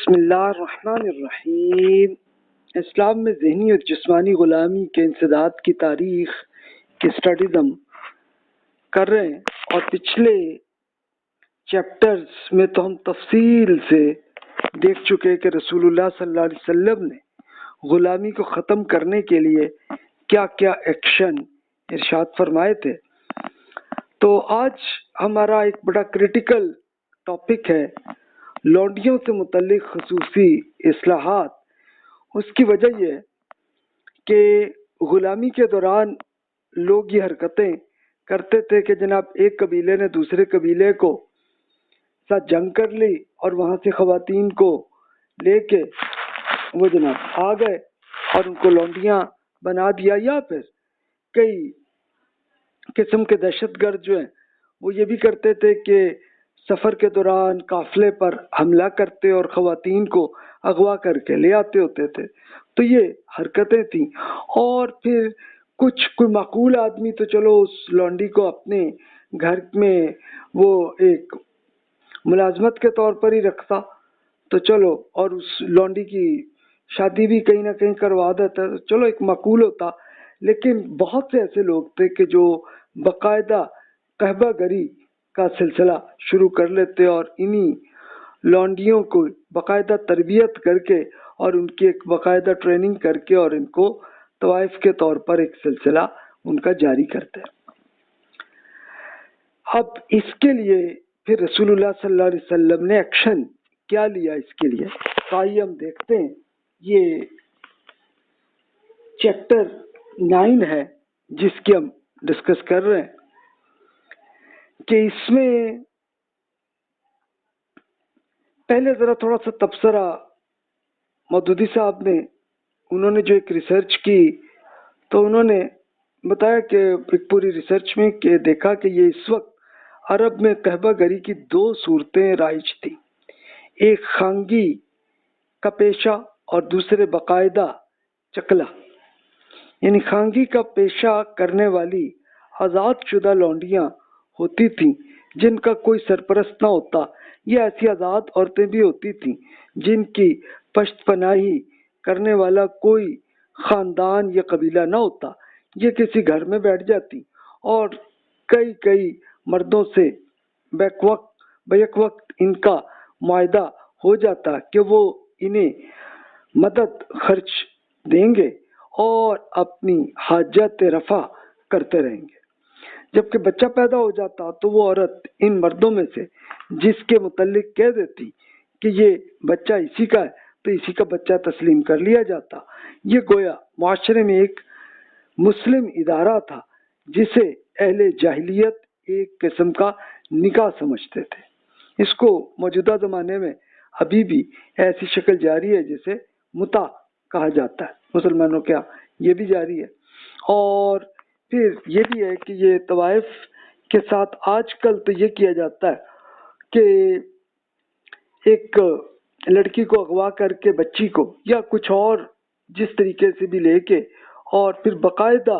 بسم اللہ الرحمن الرحیم۔ اسلام میں ذہنی اور جسمانی غلامی کے انسداد کی تاریخ کی اسٹڈیز ہم کر رہے ہیں، اور پچھلے چیپٹرز میں تو ہم تفصیل سے دیکھ چکے کہ رسول اللہ صلی اللہ علیہ وسلم نے غلامی کو ختم کرنے کے لیے کیا کیا ایکشن ارشاد فرمائے تھے۔ تو آج ہمارا ایک بڑا کریٹیکل ٹاپک ہے لونڈیوں سے متعلق خصوصی اصلاحات۔ اس کی وجہ یہ ہے کہ غلامی کے دوران لوگ یہ حرکتیں کرتے تھے کہ جناب ایک قبیلے نے دوسرے قبیلے کو ساتھ جنگ کر لی اور وہاں سے خواتین کو لے کے وہ جناب آ گئے اور ان کو لونڈیاں بنا دیا، یا پھر کئی قسم کے دہشت گرد جو ہیں وہ یہ بھی کرتے تھے کہ سفر کے دوران قافلے پر حملہ کرتے اور خواتین کو اغوا کر کے لے آتے ہوتے تھے۔ تو یہ حرکتیں تھیں، اور پھر کوئی معقول آدمی تو چلو اس لونڈی کو اپنے گھر میں وہ ایک ملازمت کے طور پر ہی رکھتا تو چلو، اور اس لونڈی کی شادی بھی کہیں نہ کہیں کروا دیتا تو چلو ایک معقول ہوتا۔ لیکن بہت سے ایسے لوگ تھے کہ جو باقاعدہ قحبہ گری کا سلسلہ شروع کر لیتے اور انہی لونڈیوں کو باقاعدہ تربیت کر کے اور ان کی ایک باقاعدہ ٹریننگ کر کے اور ان کو طوائف کے طور پر ایک سلسلہ ان کا جاری کرتے۔ اب اس کے لیے پھر رسول اللہ صلی اللہ علیہ وسلم نے ایکشن کیا لیا اس کے لیے، تو آئیے ہم دیکھتے ہیں۔ یہ چیپٹر 9 ہے جس کی ہم ڈسکس کر رہے ہیں کہ اس میں پہلے ذرا تھوڑا سا تبصرہ مودودی صاحب نے، انہوں نے جو ایک ریسرچ کی تو انہوں نے بتایا کہ ایک پوری ریسرچ میں کہ دیکھا کہ یہ اس وقت عرب میں قحبہ گری کی 2 صورتیں رائج تھیں، ایک خانگی کا پیشہ اور دوسرے باقاعدہ چکلا، یعنی خانگی کا پیشہ کرنے والی آزاد شدہ لونڈیاں ہوتی تھیں جن کا کوئی سرپرست نہ ہوتا، یہ ایسی آزاد عورتیں بھی ہوتی تھیں جن کی پشت پناہی کرنے والا کوئی خاندان یا قبیلہ نہ ہوتا، یہ کسی گھر میں بیٹھ جاتی اور کئی مردوں سے بیک وقت ان کا معاہدہ ہو جاتا کہ وہ انہیں مدد خرچ دیں گے اور اپنی حاجت رفع کرتے رہیں گے۔ جبکہ بچہ پیدا ہو جاتا تو وہ عورت ان مردوں میں سے جس کے متعلق کہہ دیتی کہ یہ بچہ اسی کا ہے تو اسی کا بچہ تسلیم کر لیا جاتا۔ یہ گویا معاشرے میں ایک مسلم ادارہ تھا جسے اہل جاہلیت ایک قسم کا نکاح سمجھتے تھے۔ اس کو موجودہ زمانے میں ابھی بھی ایسی شکل جاری ہے جسے متع کہا جاتا ہے، مسلمانوں کے یہاں یہ بھی جاری ہے۔ اور پھر یہ بھی ہے کہ یہ طوائف کے ساتھ آج کل تو یہ کیا جاتا ہے کہ ایک لڑکی کو اغوا کر کے بچی کو یا کچھ اور جس طریقے سے بھی لے کے اور پھر باقاعدہ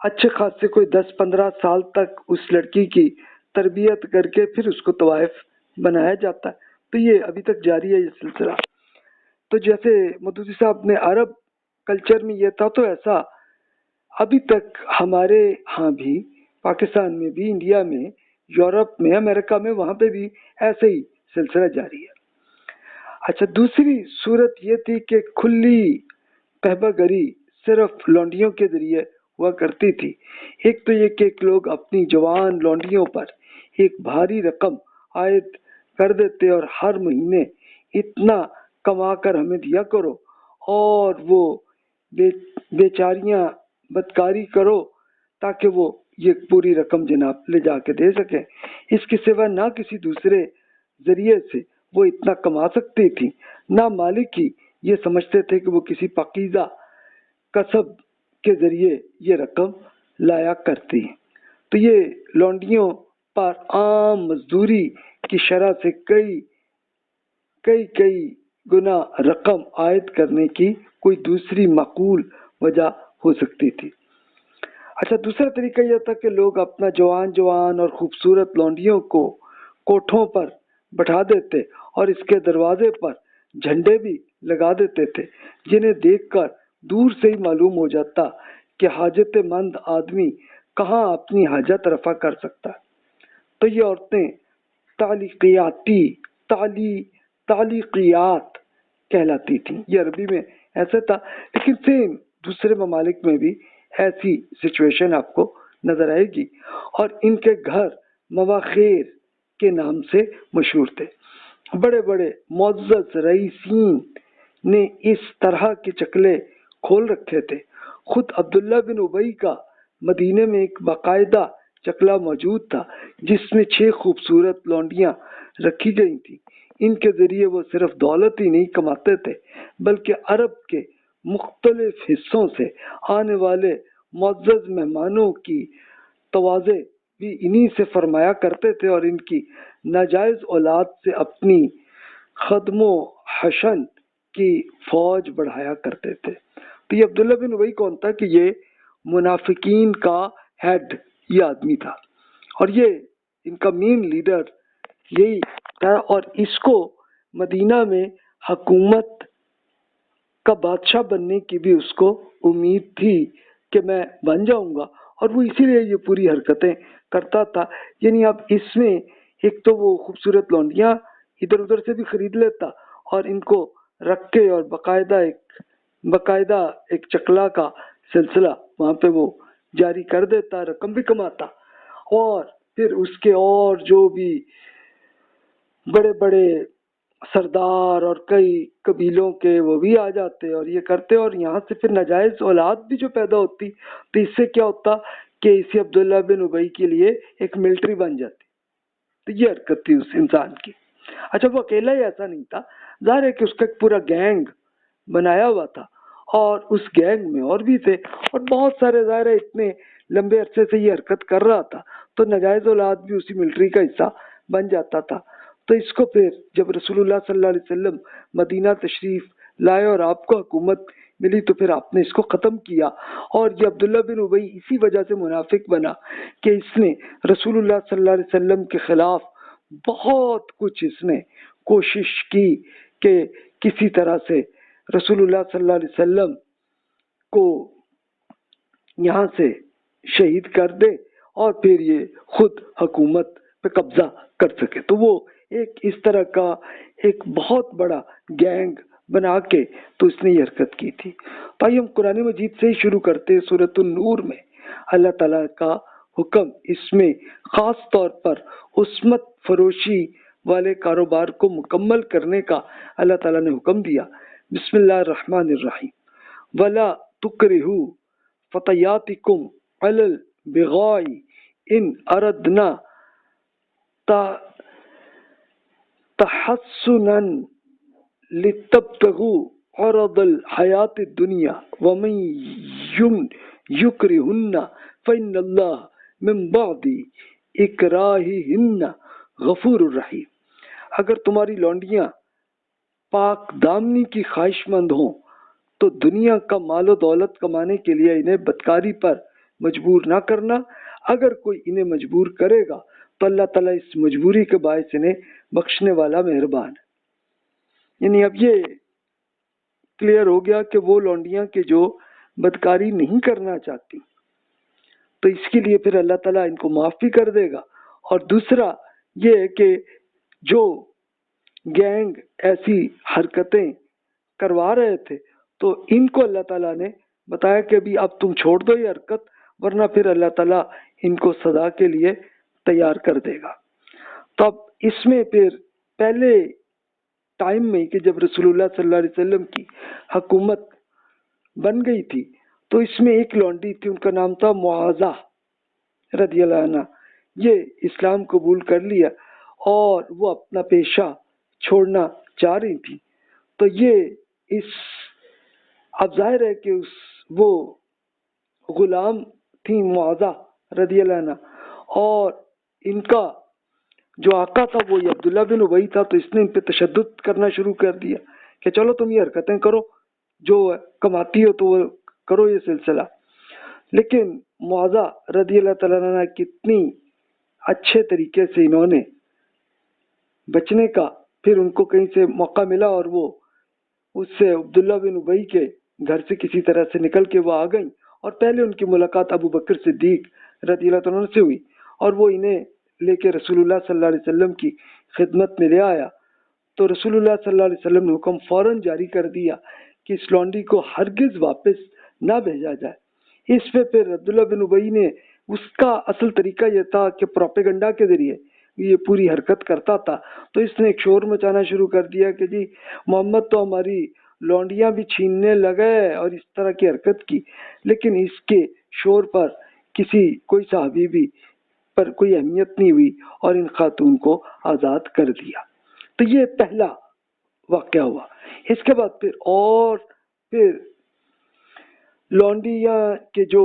اچھے خاصے کوئی 10-15 سال تک اس لڑکی کی تربیت کر کے پھر اس کو طوائف بنایا جاتا ہے۔ تو یہ ابھی تک جاری ہے یہ سلسلہ۔ تو جیسے مودودی صاحب نے عرب کلچر میں یہ تھا، تو ایسا ابھی تک ہمارے ہاں بھی، پاکستان میں بھی، انڈیا میں، یورپ میں، امریکہ میں، وہاں پہ بھی ایسے ہی سلسلہ جاری ہے۔ اچھا، دوسری صورت یہ تھی کہ کھلی قحبہ گری صرف لونڈیوں کے ذریعے ہوا کرتی تھی۔ ایک تو یہ کہ لوگ اپنی جوان لونڈیوں پر ایک بھاری رقم عائد کر دیتے اور ہر مہینے اتنا کما کر ہمیں دیا کرو، اور وہ بیچاریاں بدکاری کرو تاکہ وہ یہ پوری رقم جناب لے جا کے دے سکیں۔ اس کے سوا نہ کسی دوسرے ذریعے سے وہ اتنا کما سکتی تھی، نہ مالک ہی یہ سمجھتے تھے کہ وہ کسی پاکیزہ کسب کے ذریعے یہ رقم لایا کرتی ہیں۔ تو یہ لونڈیوں پر عام مزدوری کی شرح سے کئی گنا رقم عائد کرنے کی کوئی دوسری معقول وجہ ہو سکتی تھی۔ اچھا، دوسرا طریقہ یہ تھا کہ لوگ اپنا جوان اور خوبصورت لونڈیوں کو کوٹھوں پر بٹھا دیتے اور اس کے دروازے پر جھنڈے بھی لگا دیتے تھے جنہیں دیکھ کر دور سے ہی معلوم ہو جاتا کہ حاجت مند آدمی کہاں اپنی حاجت رفع کر سکتا ہے۔ تو یہ عورتیں تعلیقیات کہلاتی تھیں۔ یہ عربی میں ایسا تھا، لیکن سیم دوسرے ممالک میں بھی ایسی سچویشن آپ کو نظر آئے گی، اور ان کے گھر مواخیر کے نام سے مشہور تھے۔ بڑے بڑے معزز رئیسین نے اس طرح کے چکلے کھول رکھے تھے۔ خود عبداللہ بن ابی کا مدینے میں ایک باقاعدہ چکلا موجود تھا جس میں 6 خوبصورت لونڈیاں رکھی گئی تھیں۔ ان کے ذریعے وہ صرف دولت ہی نہیں کماتے تھے بلکہ عرب کے مختلف حصوں سے آنے والے معزز مہمانوں کی توازے بھی انہی سے فرمایا کرتے تھے، اور ان کی ناجائز اولاد سے اپنی خدم و حشن کی فوج بڑھایا کرتے تھے۔ تو یہ عبداللہ بن ابی کون تھا کہ یہ منافقین کا ہیڈ یہ آدمی تھا، اور یہ ان کا مین لیڈر یہی تھا، اور اس کو مدینہ میں حکومت کا بادشاہ بننے کی بھی اس کو امید تھی کہ میں بن جاؤں گا، اور وہ اسی لیے یہ پوری حرکتیں کرتا تھا۔ یعنی اب اس میں ایک تو وہ خوبصورت لونڈیاں ادھر ادھر سے بھی خرید لیتا اور ان کو رکھ کے اور باقاعدہ ایک چکلا کا سلسلہ وہاں پہ وہ جاری کر دیتا، رقم بھی کماتا، اور پھر اس کے اور جو بھی بڑے بڑے سردار اور کئی قبیلوں کے وہ بھی آ جاتے اور یہ کرتے، اور یہاں سے پھر ناجائز اولاد بھی جو پیدا ہوتی تو اس سے کیا ہوتا کہ اسی عبداللہ بن ابی کے لیے ایک ملٹری بن جاتی۔ تو یہ حرکت تھی اس انسان کی۔ اچھا، وہ اکیلا ہی ایسا نہیں تھا، ظاہر ہے کہ اس کا ایک پورا گینگ بنایا ہوا تھا، اور اس گینگ میں اور بھی تھے، اور بہت سارے، ظاہر ہے اتنے لمبے عرصے سے یہ حرکت کر رہا تھا تو ناجائز اولاد بھی اسی ملٹری کا حصہ بن جاتا تھا۔ تو اس کو پھر جب رسول اللہ صلی اللہ علیہ وسلم مدینہ تشریف لائے اور آپ کو حکومت ملی تو پھر آپ نے اس کو ختم کیا، اور یہ عبداللہ بن ابی اسی وجہ سے منافق بنا کہ اس نے رسول اللہ صلی اللہ علیہ وسلم کے خلاف بہت کچھ اس نے کوشش کی کہ کسی طرح سے رسول اللہ صلی اللہ علیہ وسلم کو یہاں سے شہید کر دے اور پھر یہ خود حکومت پہ قبضہ کر سکے۔ تو وہ ایک اس طرح کا ایک بہت بڑا گینگ بنا کے تو اس نے یہ حرکت کی تھی۔ بھائی، ہم قرآن مجید سے ہی شروع کرتے ہیں۔ سورۃ النور میں اللہ تعالیٰ کا حکم، اس میں خاص طور پر عصمت فروشی والے کاروبار کو مکمل کرنے کا اللہ تعالیٰ نے حکم دیا۔ بسم اللہ الرحمن الرحیم۔ وَلَا تُكْرِهُوا فَتَيَاتِكُمْ عَلَى الْبِغَاءِ إِنْ أَرَدْنَا تَحَصُّنًا لِتَبْتَغُوا عَرَضَ الْحَيَاةِ الدُّنْيَا وَمَنْ يُكْرِهُنَّ فَإِنَّ اللَّهَ مِنْ بَعْدِ إِكْرَاهِهِنَّ غَفُورٌ رَحِيمٌ۔ اگر تمہاری لونڈیاں پاک دامنی کی خواہش مند ہوں تو دنیا کا مال و دولت کمانے کے لیے انہیں بدکاری پر مجبور نہ کرنا۔ اگر کوئی انہیں مجبور کرے گا تو اللہ تعالیٰ اس مجبوری کے باعث انہیں بخشنے والا مہربان ہے۔ یعنی اب یہ کلیئر ہو گیا کہ وہ لونڈیاں کہ جو بدکاری نہیں کرنا چاہتی تو اس کے لیے پھر اللہ تعالیٰ ان کو معاف بھی کر دے گا، اور دوسرا یہ ہے کہ جو گینگ ایسی حرکتیں کروا رہے تھے تو ان کو اللہ تعالیٰ نے بتایا کہ ابھی اب تم چھوڑ دو یہ حرکت، ورنہ پھر اللہ تعالیٰ ان کو سزا کے لیے تیار کر دے گا۔ تو اب اس میں پھر پہلے ٹائم میں کہ جب رسول اللہ صلی اللہ علیہ وسلم کی حکومت بن گئی تھی تو اس میں ایک لونڈی تھی، ان کا نام تھا معاذہ رضی اللہ عنہ۔ یہ اسلام قبول کر لیا اور وہ اپنا پیشہ چھوڑنا چاہ رہی تھی، تو یہ اب ظاہر ہے کہ وہ غلام تھی معاذہ رضی اللہ عنہ، اور ان کا جو آقا تھا وہ یہ عبداللہ بن ابی تھا، تو اس نے ان پہ تشدد کرنا شروع کر دیا کہ چلو تم یہ حرکتیں کرو، جو کماتی ہو تو وہ کرو یہ سلسلہ۔ لیکن معاذہ رضی اللہ تعالیٰ عنہ کتنی اچھے طریقے سے انہوں نے بچنے کا، پھر ان کو کہیں سے موقع ملا اور وہ اس سے عبداللہ بن ابی کے گھر سے کسی طرح سے نکل کے وہ آ گئیں، اور پہلے ان کی ملاقات ابو بکر صدیق رضی اللہ عنہ سے ہوئی، اور وہ انہیں لے کے رسول اللہ صلی اللہ علیہ وسلم کی خدمت میں لے آیا۔ تو رسول اللہ صلی اللہ علیہ وسلم نے حکم فوراً جاری کر دیا کہ اس لونڈی کو ہرگز واپس نہ بھیجا جائے۔ اس پہ پھر عبداللہ بن ابی نے، اس کا اصل طریقہ یہ تھا کہ پروپیگنڈا کے ذریعے یہ پوری حرکت کرتا تھا، تو اس نے ایک شور مچانا شروع کر دیا کہ جی محمد تو ہماری لونڈیاں بھی چھیننے لگے اور اس طرح کی حرکت کی، لیکن اس کے شور پر کوئی صحابی بھی پر کوئی اہمیت نہیں ہوئی اور ان خاتون کو آزاد کر دیا۔ تو یہ پہلا واقعہ ہوا۔ اس کے بعد پھر لونڈیاں کے جو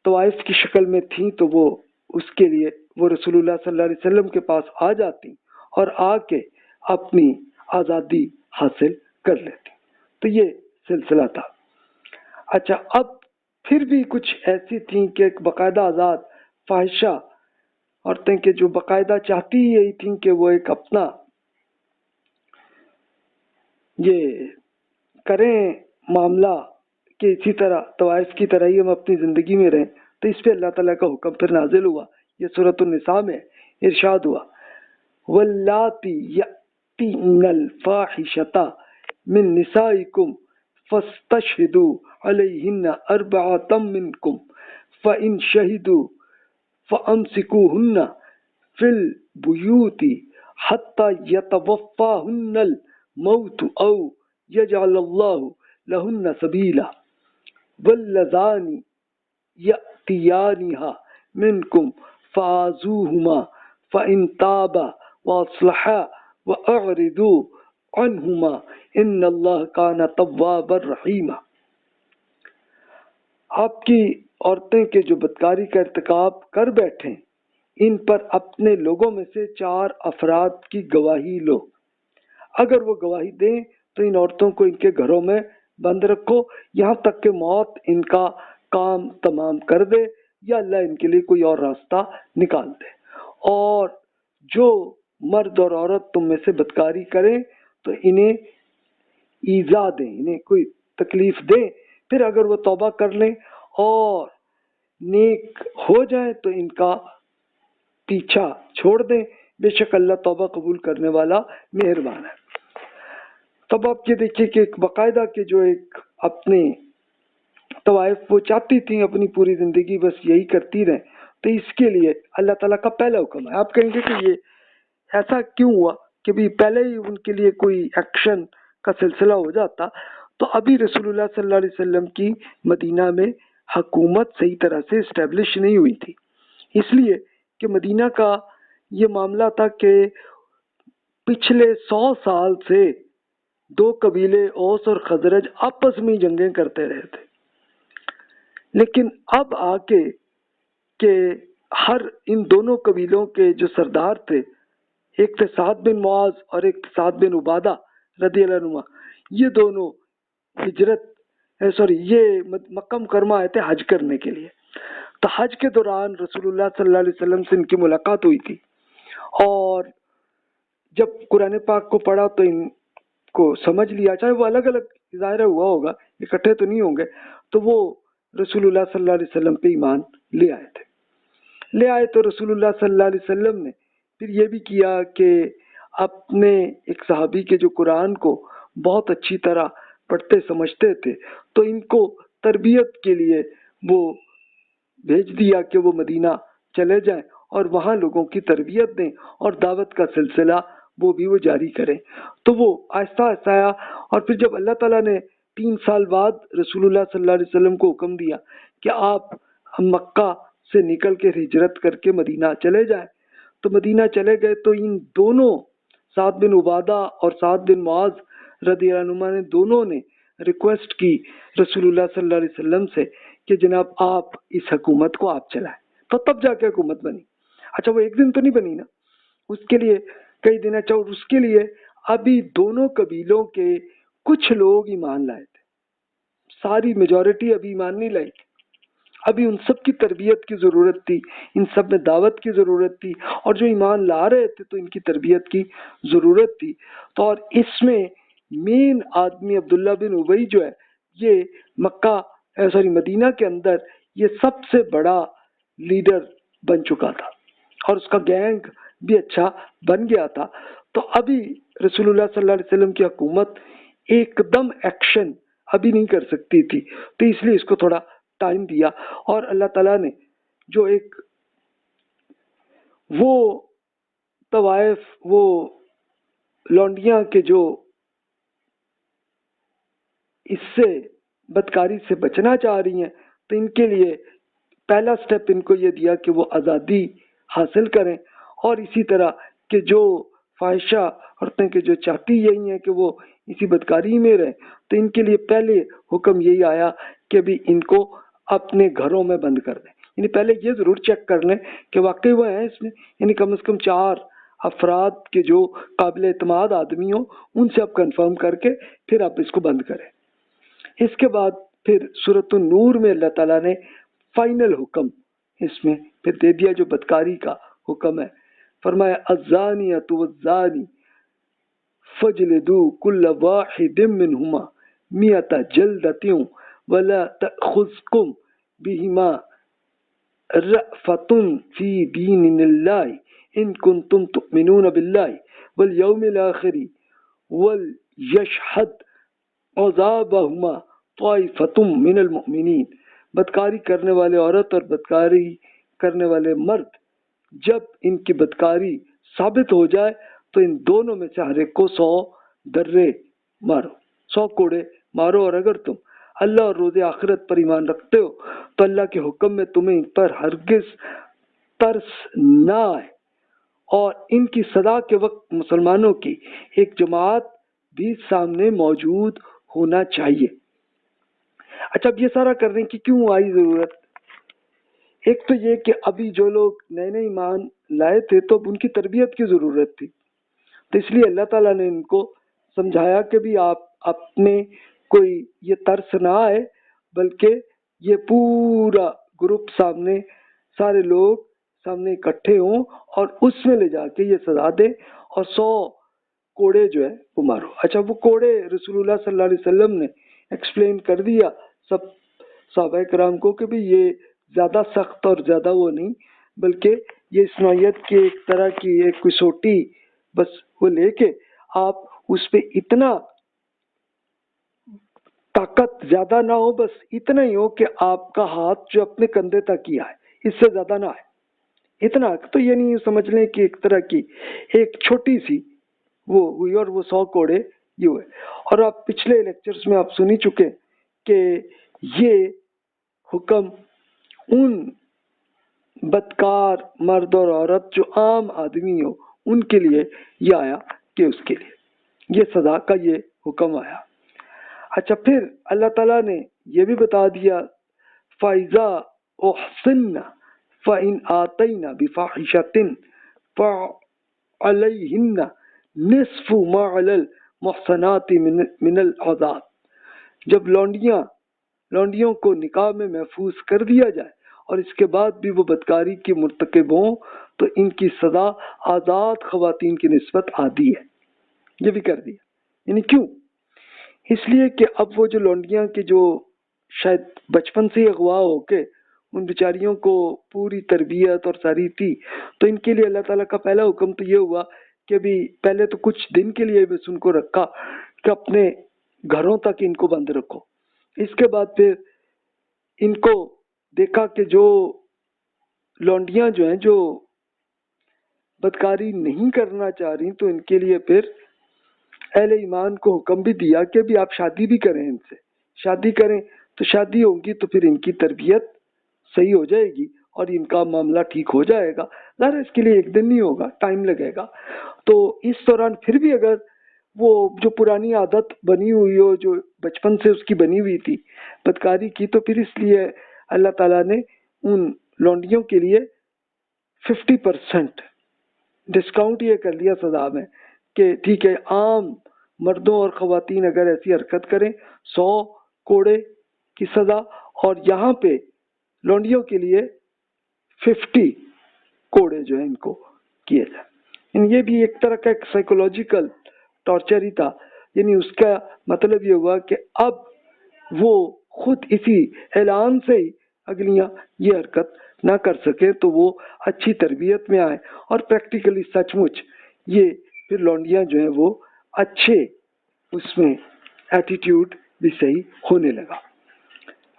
طوائف کی شکل میں تھیں، تو وہ اس کے لیے وہ رسول اللہ صلی اللہ علیہ وسلم کے پاس آ جاتی اور آ کے اپنی آزادی حاصل کر لیتی۔ تو یہ سلسلہ تھا۔ اچھا، اب پھر بھی کچھ ایسی تھیں کہ ایک باقاعدہ آزاد فاحشہ عورتیں کہ جو باقاعدہ چاہتی یہی تھیں کہ وہ ایک اپنا یہ کریں معاملہ کہ اسی طرح طوائف کی طرح ہی ہم اپنی زندگی میں رہیں۔ تو اس پہ اللہ تعالیٰ کا حکم پھر نازل ہوا۔ یہ سورۃ النساء میں ارشاد ہوا، واللاتی یأتین الفاحشۃ من نسائکم فاستشہدوا علیہن اربعۃ منکم فإن شہدوا فأمسکوہن فی البیوت حتی یتوفاہن الموت او یجعل اللہ لہن سبیلا واللذان یأتیانہا منکم فآذوہما فإن تابا واصلحا واعرضوا عنہما ان اللہ کان توابا رحیما۔ آپ کی عورتیں کے جو بدکاری کا ارتکاب کر بیٹھیں، ان پر اپنے لوگوں میں سے 4 افراد کی گواہی لو۔ اگر وہ گواہی دیں تو ان عورتوں کو ان کے گھروں میں بند رکھو یہاں تک کہ موت ان کا کام تمام کر دے یا اللہ ان کے لیے کوئی اور راستہ نکال دے۔ اور جو مرد اور عورت تم میں سے بدکاری کریں تو انہیں ایذا دیں، انہیں کوئی تکلیف دیں، پھر اگر وہ توبہ کر لیں اور نیک ہو جائیں تو ان کا پیچھا چھوڑ دیں، بے شک اللہ توبہ قبول کرنے والا مہربان ہے۔ تب آپ یہ دیکھیے کہ ایک باقاعدہ کہ جو ایک اپنے طوائف وہ چاہتی تھیں اپنی پوری زندگی بس یہی کرتی رہیں، تو اس کے لیے اللہ تعالیٰ کا پہلا حکم ہے۔ آپ کہیں گے کہ یہ ایسا کیوں ہوا کہ بھی پہلے ہی ان کے لیے کوئی ایکشن کا سلسلہ ہو جاتا، تو ابھی رسول اللہ صلی اللہ علیہ وسلم کی مدینہ میں حکومت صحیح طرح سے اسٹیبلش نہیں ہوئی تھی، اس لیے کہ مدینہ کا یہ معاملہ تھا کہ پچھلے 100 سال سے 2 قبیلے اوس اور خزرج آپس میں جنگیں کرتے رہے تھے، لیکن اب آ کے کہ ہر ان دونوں قبیلوں کے جو سردار تھے، ایک تھے سعد بن معاذ اور ایک سعد بن عبادہ رضی اللہ عنہ، یہ دونوں یہ مکہ مکرمہ آئے تھے حج کرنے کے لیے۔ تو حج کے دوران رسول اللہ صلی اللہ علیہ وسلم سے ان کی ملاقات ہوئی تھی، اور جب قرآن پاک کو پڑھا تو ان کو سمجھ لیا، چاہے وہ الگ الگ ظاہر ہوا ہوگا، اکٹھے تو نہیں ہوں گے، تو وہ رسول اللہ صلی اللہ علیہ وسلم پہ ایمان لے آئے تو رسول اللہ صلی اللہ علیہ وسلم نے پھر یہ بھی کیا کہ اپنے ایک صحابی کے جو قرآن کو بہت اچھی طرح پڑھتے سمجھتے تھے، تو ان کو تربیت کے لیے وہ بھیج دیا کہ وہ مدینہ چلے جائیں اور وہاں لوگوں کی تربیت دیں اور دعوت کا سلسلہ وہ جاری کریں۔ تو وہ آہستہ آہستہ آیا، اور پھر جب اللہ تعالیٰ نے 3 سال بعد رسول اللہ صلی اللہ علیہ وسلم کو حکم دیا کہ آپ مکہ سے نکل کے ہجرت کر کے مدینہ چلے جائیں، تو مدینہ چلے گئے، تو ان دونوں سعد بن عبادہ اور سعد بن معاذ رضی اللہ عنہما نے دونوں نے ریکویسٹ کی رسول اللہ صلی اللہ علیہ وسلم سے کہ جناب آپ اس حکومت کو آپ چلائیں، تو تب جا کے حکومت بنی۔ اچھا، وہ ایک دن تو نہیں بنی نا، اس کے لیے کئی دن، اچھا، اور اس کے لیے ابھی دونوں قبیلوں کے کچھ لوگ ایمان لائے تھے، ساری میجورٹی ابھی ایمان نہیں لائی، ابھی ان سب کی تربیت کی ضرورت تھی، ان سب میں دعوت کی ضرورت تھی، اور جو ایمان لا رہے تھے تو ان کی تربیت کی ضرورت تھی۔ تو اور اس میں مین آدمی عبداللہ بن ابی جو ہے یہ مدینہ کے اندر یہ سب سے بڑا لیڈر بن چکا تھا اور اس کا گینگ بھی اچھا بن گیا تھا. تو ابھی رسول اللہ صلی اللہ علیہ وسلم کی حکومت ایک دم ایکشن ابھی نہیں کر سکتی تھی, تو اس لیے اس کو تھوڑا ٹائم دیا. اور اللہ تعالیٰ نے جو ایک وہ طوائف, وہ لونڈیاں کے جو اس سے بدکاری سے بچنا چاہ رہی ہیں, تو ان کے لیے پہلا سٹیپ ان کو یہ دیا کہ وہ آزادی حاصل کریں, اور اسی طرح کہ جو فاحشہ عورتیں کے جو چاہتی یہی ہیں کہ وہ اسی بدکاری میں رہیں, تو ان کے لیے پہلے حکم یہی آیا کہ ابھی ان کو اپنے گھروں میں بند کر دیں. یعنی پہلے یہ ضرور چیک کر لیں کہ واقعی وہ ہیں اس میں, یعنی کم از کم 4 افراد کے جو قابل اعتماد آدمی ہوں ان سے آپ کنفرم کر کے پھر آپ اس کو بند کریں. اس کے بعد پھر سورۃ النور میں اللہ تعالیٰ نے فائنل حکم اس میں پھر دے دیا جو بدکاری کا حکم ہے. فرمایا الزانیۃ والزانی فجلدوا کل واحد منہما 100 جلدۃ ولا تأخذکم بہما رأفۃ فی دین اللہ ان کنتم تؤمنون باللہ والیوم الآخر ولیشہد عذابہما طائفۃ من المؤمنین. بدکاری کرنے والے عورت اور بدکاری کرنے والے مرد, جب ان کی بدکاری ثابت ہو جائے تو ان دونوں میں سے ہر ایک کو 100 درے مارو, 100 کوڑے مارو. اور اگر تم اللہ اور روز آخرت پر ایمان رکھتے ہو تو اللہ کے حکم میں تمہیں ان پر ہرگز ترس نہ آئے, اور ان کی صدا کے وقت مسلمانوں کی ایک جماعت بھی سامنے موجود ہونا چاہیے. اچھا, اب یہ سارا کرنے کی کیوں آئی ضرورت؟ ایک تو یہ کہ ابھی جو لوگ نئے نئے ایمان لائے تھے تو اب ان کی تربیت کی ضرورت تھی, تو اس لیے اللہ تعالیٰ نے ان کو سمجھایا کہ بھی آپ اپنے کوئی یہ ترس نہ آئے, بلکہ یہ پورا گروپ سامنے, سارے لوگ سامنے اکٹھے ہوں اور اس میں لے جا کے یہ سزا دیں اور 100 کوڑے جو ہے وہ مارو. اچھا, وہ کوڑے رسول اللہ صلی اللہ علیہ وسلم نے ایکسپلین کر دیا سب صحابہ کرام کو کہ بھی یہ زیادہ سخت اور زیادہ وہ نہیں, بلکہ یہ اس نوعیت کی ایک طرح کی ایک کسوٹی بس وہ لے کے آپ اس پہ اتنا طاقت زیادہ نہ ہو, بس اتنا ہی ہو کہ آپ کا ہاتھ جو اپنے کندھے تک ہی آئے, اس سے زیادہ نہ آئے, اتنا. تو یہ نہیں سمجھ لیں کہ ایک طرح کی ایک چھوٹی سی وہ ہوئی اور وہ 100 کوڑے یہ ہوئے. اور آپ پچھلے لیکچرز میں آپ سنی چکے کہ یہ حکم ان بدکار مرد اور عورت جو عام آدمی ہو ان کے لیے یہ آیا کہ اس کے لیے یہ سزا کا یہ حکم آیا. اچھا, پھر اللہ تعالیٰ نے یہ بھی بتا دیا فَإِذَا أُحْصِنَّ فَإِنْ آتَيْنَ بِفَاحِشَةٍ فَعَلَيْهِنَّ نِصْفُ مَا عَلَى الْمُحْصَنَاتِ مِنَ الْعَذَابِ. جب لونڈیوں کو نکاح میں محفوظ کر دیا جائے اور اس کے بعد بھی وہ بدکاری کی مرتکب ہوں تو ان کی سزا آزاد خواتین کی نسبت آدھی ہے. یہ بھی کر دیا. یعنی کیوں؟ اس لیے کہ اب وہ جو لونڈیاں کی جو شاید بچپن سے اغوا ہو کے ان بیچاریوں کو پوری تربیت اور ساری تھی, تو ان کے لیے اللہ تعالیٰ کا پہلا حکم تو یہ ہوا کہ بھی پہلے تو کچھ دن کے لیے بس ان کو رکھا کہ اپنے گھروں تک ان کو بند رکھو. اس کے بعد پھر ان کو دیکھا کہ جو لونڈیاں جو ہیں جو بدکاری نہیں کرنا چاہ رہی, تو ان کے لیے پھر اہل ایمان کو حکم بھی دیا کہ بھی آپ شادی بھی کریں, ان سے شادی کریں, تو شادی ہوگی تو پھر ان کی تربیت صحیح ہو جائے گی اور ان کا معاملہ ٹھیک ہو جائے گا. ظاہر اس کے لیے ایک دن نہیں ہوگا, ٹائم لگے گا. تو اس دوران پھر بھی اگر وہ جو پرانی عادت بنی ہوئی ہو, جو بچپن سے اس کی بنی ہوئی تھی بدکاری کی, تو پھر اس لیے اللہ تعالیٰ نے ان لونڈیوں کے لیے 50% ڈسکاؤنٹ یہ کر دیا سزا میں کہ ٹھیک ہے, عام مردوں اور خواتین اگر ایسی حرکت کریں 100 کوڑے کی سزا, اور یہاں پہ لونڈیوں کے لیے 50 کوڑے جو ہیں ان کو کیے جائیں. یہ بھی ایک طرح کا ایک سائیکولوجیکل ٹارچر ہی تھا یعنی اس کا مطلب یہ ہوا کہ اب وہ خود اسی اعلان سے ہی اگلیاں یہ حرکت نہ کر سکے تو وہ اچھی تربیت میں آئے، اور پریکٹیکلی سچ مچ یہ پھر لونڈیاں جو ہیں وہ اچھے اس میں ایٹیٹیوڈ بھی صحیح ہونے لگا۔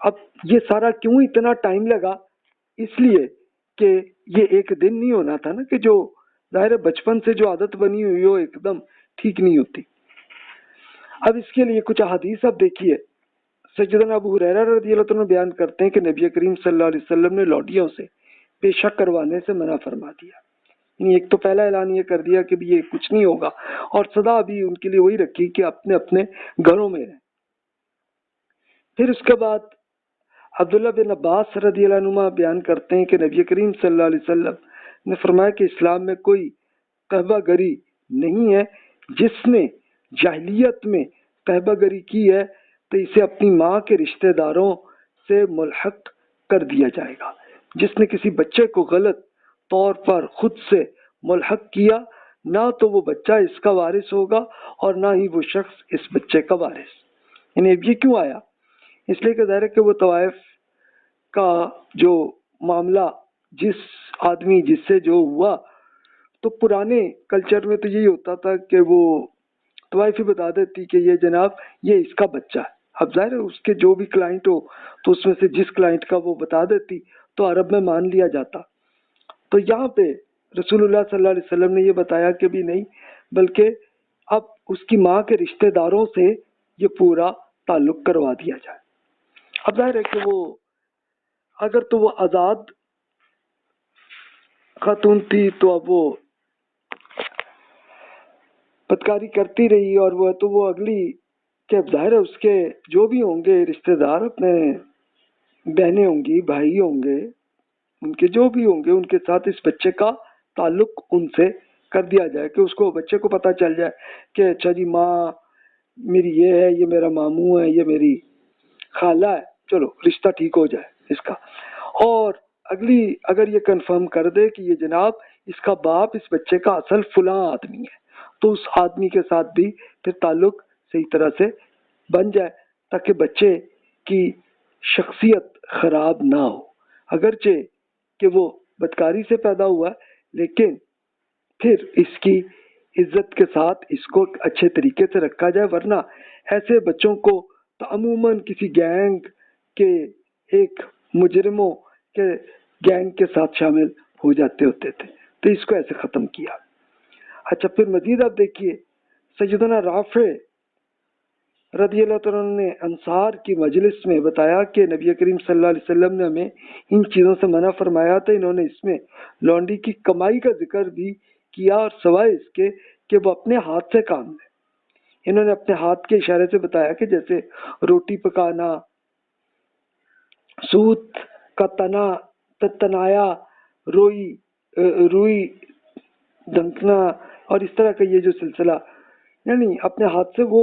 اب یہ سارا کیوں اتنا ٹائم لگا؟ اس لیے کہ یہ ایک دن نہیں ہونا تھا نا، کہ جو ظاہر بچپن سے جو عادت بنی ہوئی ہو ایک دم ٹھیک نہیں ہوتی۔ اب اس کے لیے کچھ احادیث اب دیکھیے، سیدنا ابو ہریرہ رضی اللہ عنہ بیان کرتے ہیں کہ نبی کریم صلی اللہ علیہ وسلم نے لوڈیوں سے پیشہ کروانے سے منع فرما دیا۔ یعنی ایک تو پہلا اعلان یہ کر دیا کہ بھی یہ کچھ نہیں ہوگا، اور صدا بھی ان کے لیے وہی رکھی کہ اپنے اپنے گھروں میں رہیں۔ پھر اس کے بعد عبداللہ بن عباس رضی اللہ عنہ بیان کرتے ہیں کہ نبی کریم صلی اللہ علیہ وسلم نے فرمایا کہ اسلام میں کوئی قہبہ گری نہیں ہے، جس نے جاہلیت میں قہبہ گری کی ہے تو اسے اپنی ماں کے رشتہ داروں سے ملحق کر دیا جائے گا۔ جس نے کسی بچے کو غلط طور پر خود سے ملحق کیا، نہ تو وہ بچہ اس کا وارث ہوگا اور نہ ہی وہ شخص اس بچے کا وارث۔ یعنی اب یہ کیوں آیا؟ اس لیے کہ ظاہر ہے کہ وہ طوائف کا جو معاملہ جس آدمی جس سے جو ہوا، تو پرانے کلچر میں تو یہی ہوتا تھا کہ وہ طوائف ہی بتا دیتی کہ یہ جناب یہ اس کا بچہ ہے۔ اب ظاہر ہے اس کے جو بھی کلائنٹ ہو تو اس میں سے جس کلائنٹ کا وہ بتا دیتی تو عرب میں مان لیا جاتا۔ تو یہاں پہ رسول اللہ صلی اللہ علیہ وسلم نے یہ بتایا کہ بھی نہیں، بلکہ اب اس کی ماں کے رشتہ داروں سے یہ پورا تعلق کروا دیا جائے۔ اب ظاہر ہے کہ وہ اگر تو وہ آزاد خاتون تھی تو اب وہ بدکاری کرتی رہی، اور وہ تو وہ اگلی کہ ظاہر ہے اس کے جو بھی ہوں گے رشتہ دار، اپنے بہنیں ہوں گی، بھائی ہوں گے، ان کے جو بھی ہوں گے، ان کے ساتھ اس بچے کا تعلق ان سے کر دیا جائے، کہ اس کو بچے کو پتہ چل جائے کہ اچھا جی ماں میری یہ ہے، یہ میرا ماموں ہے، یہ میری خالہ ہے، چلو رشتہ ٹھیک ہو جائے اس کا۔ اور اگلی اگر یہ کنفرم کر دے کہ یہ جناب اس کا باپ اس بچے کا اصل فلاں آدمی ہے، تو اس آدمی کے ساتھ بھی پھر تعلق صحیح طرح سے بن جائے، تاکہ بچے کی شخصیت خراب نہ ہو، اگرچہ کہ وہ بدکاری سے پیدا ہوا لیکن پھر اس کی عزت کے ساتھ اس کو اچھے طریقے سے رکھا جائے، ورنہ ایسے بچوں کو تو عموماً کسی گینگ کے ایک مجرموں کے گینگ کے ساتھ شامل ہو جاتے ہوتے تھے، تو اس کو ایسے ختم کیا۔ اچھا پھر مزید آپ دیکھیے، سیدنا رافع رضی اللہ عنہ نے انصار کی مجلس میں بتایا کہ نبی کریم صلی اللہ علیہ وسلم نے ہمیں ان چیزوں سے منع فرمایا تھا۔ انہوں نے اس میں لونڈی کی کمائی کا ذکر بھی کیا، اور سوائے اس کے کہ وہ اپنے ہاتھ سے کام لے۔ انہوں نے اپنے ہاتھ کے اشارے سے بتایا کہ جیسے روٹی پکانا، سوت کا تنایا، روئی دھنکنا، اور اس طرح کا یہ جو سلسلہ، یعنی اپنے ہاتھ سے وہ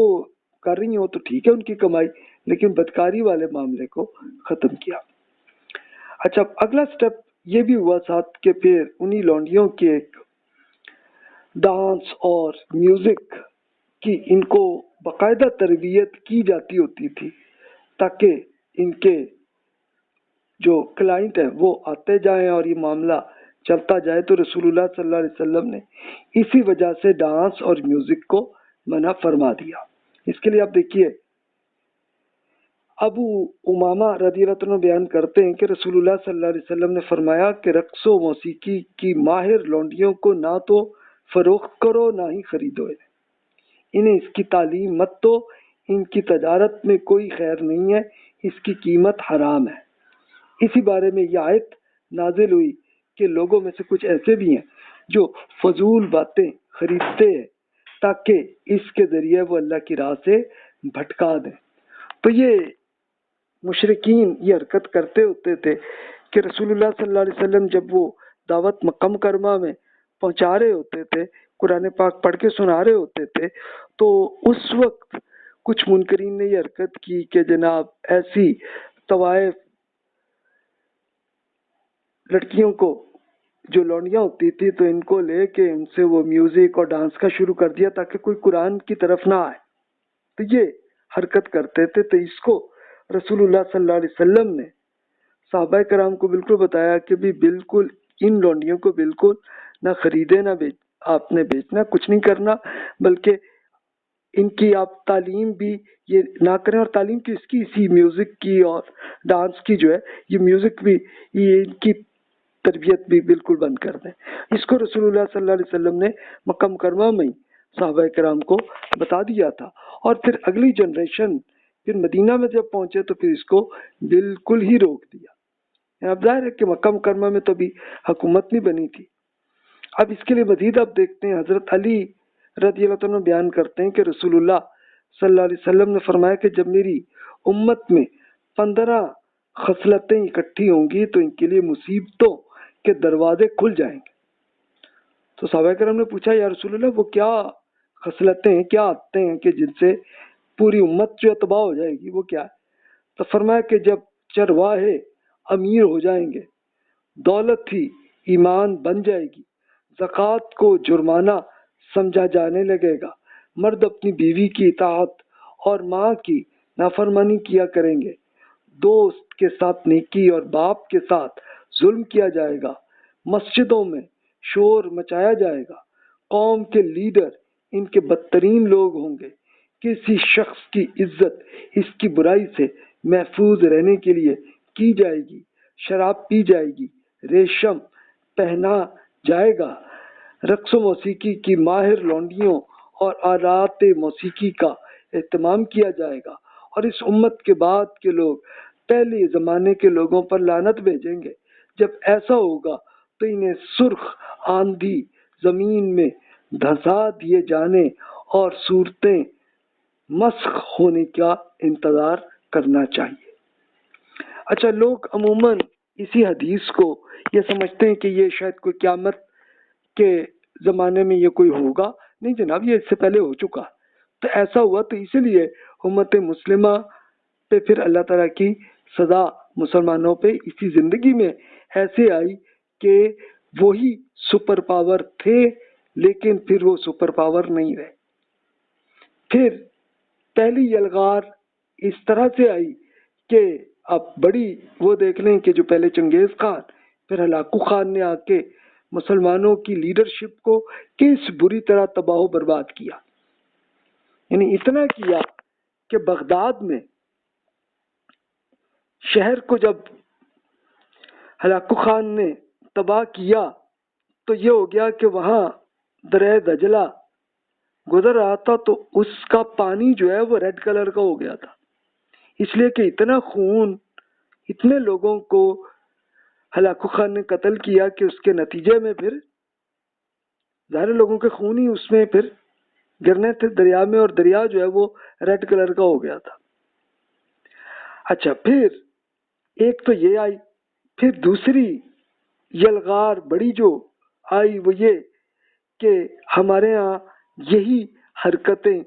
کر رہی ہو تو ٹھیک ہے ان کی کمائی، لیکن بدکاری والے معاملے کو ختم کیا۔ اچھا اگلا سٹیپ یہ بھی ہوا ساتھ کہ پھر انہی لونڈیوں کے ایک ڈانس اور میوزک کی ان کو باقاعدہ تربیت کی جاتی ہوتی تھی، تاکہ ان کے جو کلائنٹ ہیں وہ آتے جائیں اور یہ معاملہ چلتا جائے۔ تو رسول اللہ صلی اللہ علیہ وسلم نے اسی وجہ سے ڈانس اور میوزک کو منع فرما دیا۔ اس کے لیے آپ دیکھیے ابو امامہ رضی اللہ عنہ بیان کرتے ہیں کہ رسول اللہ صلی اللہ علیہ وسلم نے فرمایا کہ رقص و موسیقی کی ماہر لونڈیوں کو نہ تو فروخت کرو نہ ہی خریدو، انہیں اس کی تعلیم مت دو، ان کی تجارت میں کوئی خیر نہیں ہے، اس کی قیمت حرام ہے۔ اسی بارے میں یہ آیت نازل ہوئی کہ لوگوں میں سے کچھ ایسے بھی ہیں جو فضول باتیں خریدتے ہیں تاکہ اس کے ذریعے وہ اللہ کی راہ سے بھٹکا دیں۔ تو یہ مشرکین یہ حرکت کرتے ہوتے تھے کہ رسول اللہ صلی اللہ علیہ وسلم جب وہ دعوت مکہ مکرمہ میں پہنچا رہے ہوتے تھے، قرآن پاک پڑھ کے سنا رہے ہوتے تھے، تو اس وقت کچھ منکرین نے یہ حرکت کی کہ جناب ایسی طوائف لڑکیوں کو جو لونڈیاں ہوتی تھی تو ان کو لے کے ان سے وہ میوزک اور ڈانس کا شروع کر دیا تاکہ کوئی قرآن کی طرف نہ آئے۔ تو یہ حرکت کرتے تھے. تو اس کو رسول اللہ صلی اللہ علیہ وسلم نے صحابہ کرام کو بالکل بتایا کہ بھی بالکل ان لونڈیوں کو بالکل نہ خریدے نہ آپ نے بیچنا، کچھ نہیں کرنا، بلکہ ان کی آپ تعلیم بھی یہ نہ کریں. اور تعلیم کی اس کی اسی میوزک کی اور ڈانس کی جو ہے یہ میوزک بھی یہ ان کی تربیت بھی بالکل بند کر دیں. اس کو رسول اللہ صلی اللہ علیہ وسلم نے مکہ مکرمہ میں ہی صحابہ کرام کو بتا دیا تھا. اور پھر اگلی جنریشن پھر مدینہ میں جب پہنچے تو پھر اس کو بالکل ہی روک دیا. اب ظاہر ہے کہ مکہ مکرمہ میں تو ابھی حکومت نہیں بنی تھی. اب اس کے لیے مزید آپ دیکھتے ہیں حضرت علی رضی اللہ عنہ بیان کرتے ہیں کہ رسول اللہ صلی اللہ علیہ وسلم نے فرمایا کہ جب میری امت میں 15 خصلتیں اکٹھی ہوں گی تو ان کے لیے مصیبتوں کے دروازے کھل جائیں گے. تو صحابہ کرام نے پوچھا یا رسول اللہ وہ کیا خصلتیں ہیں، کیا عادتیں ہیں کہ جن سے پوری امت جو تباہ ہو جائے گی، وہ کیا ہے؟ تو فرمایا کہ جب چرواہے امیر ہو جائیں گے، دولت ہی ایمان بن جائے گی، زکوٰۃ کو جرمانہ سمجھا جانے لگے گا، مرد اپنی بیوی کی اطاعت اور ماں کی نافرمانی کیا کریں گے، دوست کے ساتھ نیکی اور باپ کے ساتھ ظلم کیا جائے گا، مسجدوں میں شور مچایا جائے گا، قوم کے لیڈر ان کے بدترین لوگ ہوں گے، کسی شخص کی عزت اس کی برائی سے محفوظ رہنے کے لیے کی جائے گی، شراب پی جائے گی، ریشم پہنا جائے گا، رقص و موسیقی کی ماہر لونڈیوں اور آلات موسیقی کا اہتمام کیا جائے گا، اور اس امت کے بعد کے لوگ پہلے زمانے کے لوگوں پر لعنت بھیجیں گے. جب ایسا ہوگا تو انہیں سرخ آندھی زمین میں دھسا دیے جانے اور صورتیں مسخ ہونے کا انتظار کرنا چاہیے. اچھا، لوگ عموماً اسی حدیث کو یہ سمجھتے ہیں کہ یہ شاید کوئی قیامت کے زمانے میں یہ کوئی ہوگا. نہیں جناب، یہ اس سے پہلے ہو چکا. تو ایسا ہوا تو اسی لیے امت مسلمہ پہ پھر اللہ تعالیٰ کی سزا مسلمانوں پہ اسی زندگی میں ایسے آئی کہ وہی سپر پاور تھے لیکن پھر وہ سپر پاور نہیں رہے. پھر پہلی یلغار اس طرح سے آئی کہ اب بڑی وہ دیکھ لیں کہ جو پہلے چنگیز خان پھر ہلاکو خان نے آ کے مسلمانوں کی لیڈرشپ کو کس بری طرح تباہ و برباد کیا. یعنی اتنا کیا کہ بغداد میں شہر کو جب ہلاکو خان نے تباہ کیا تو یہ ہو گیا کہ وہاں دریا دجلہ گزر رہا تھا تو اس کا پانی جو ہے وہ ریڈ کلر کا ہو گیا تھا، اس لیے کہ اتنا خون اتنے لوگوں کو ہلاکو خان نے قتل کیا کہ اس کے نتیجے میں پھر ظاہر لوگوں کے خون ہی اس میں پھر گرنے تھے دریا میں، اور دریا جو ہے وہ ریڈ کلر کا ہو گیا تھا. اچھا، پھر ایک تو یہ آئی، پھر دوسری یلغار بڑی جو آئی وہ یہ کہ ہمارے ہاں یہی حرکتیں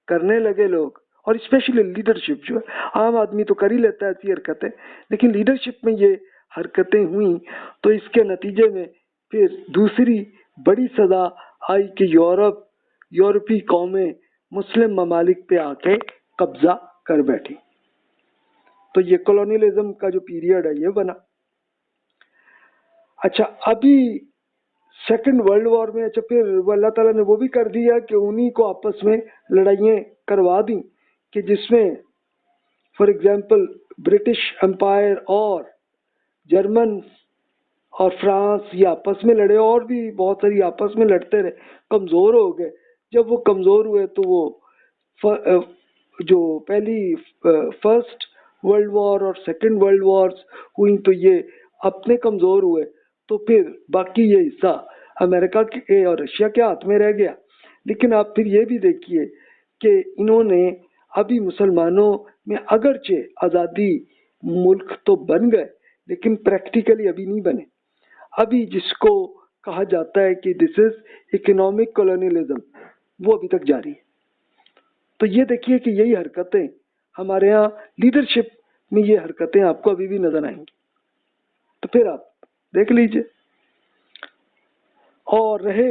کرنے لگے لوگ، اور اسپیشلی لیڈرشپ جو ہے، عام آدمی تو کر ہی لیتا ہے ایسی حرکتیں، لیکن لیڈرشپ میں یہ حرکتیں ہوئیں تو اس کے نتیجے میں پھر دوسری بڑی سزا آئی کہ یورپی قومیں مسلم ممالک پہ آ کے قبضہ کر بیٹھی. تو یہ کولونیلزم کا جو پیریڈ ہے یہ بنا. اچھا، ابھی سیکنڈ ورلڈ وار میں اچھا پھر اللہ تعالیٰ نے وہ بھی کر دیا کہ انہی کو آپس میں لڑائیاں کروا دیں کہ جس میں فار ایگزامپل برٹش امپائر اور جرمن اور فرانس یہ آپس میں لڑے، اور بھی بہت ساری آپس میں لڑتے رہے، کمزور ہو گئے. جب وہ کمزور ہوئے تو وہ جو پہلی فرسٹ ورلڈ وار اور سیکنڈ ورلڈ وارز ہوئی تو یہ اپنے کمزور ہوئے تو پھر باقی یہ حصہ امریکہ کے اور رشیا کے ہاتھ میں رہ گیا. لیکن آپ پھر یہ بھی دیکھیے کہ انہوں نے ابھی مسلمانوں میں اگرچہ آزادی ملک تو بن گئے لیکن پریکٹیکلی ابھی نہیں بنے. ابھی جس کو کہا جاتا ہے کہ دس از اکنامک کولونیلزم وہ ابھی تک جاری ہے. تو یہ دیکھیے کہ یہی حرکتیں ہمارے ہاں لیڈرشپ میں یہ حرکتیں آپ کو ابھی بھی نظر آئیں گی. تو پھر آپ دیکھ لیجئے. اور رہے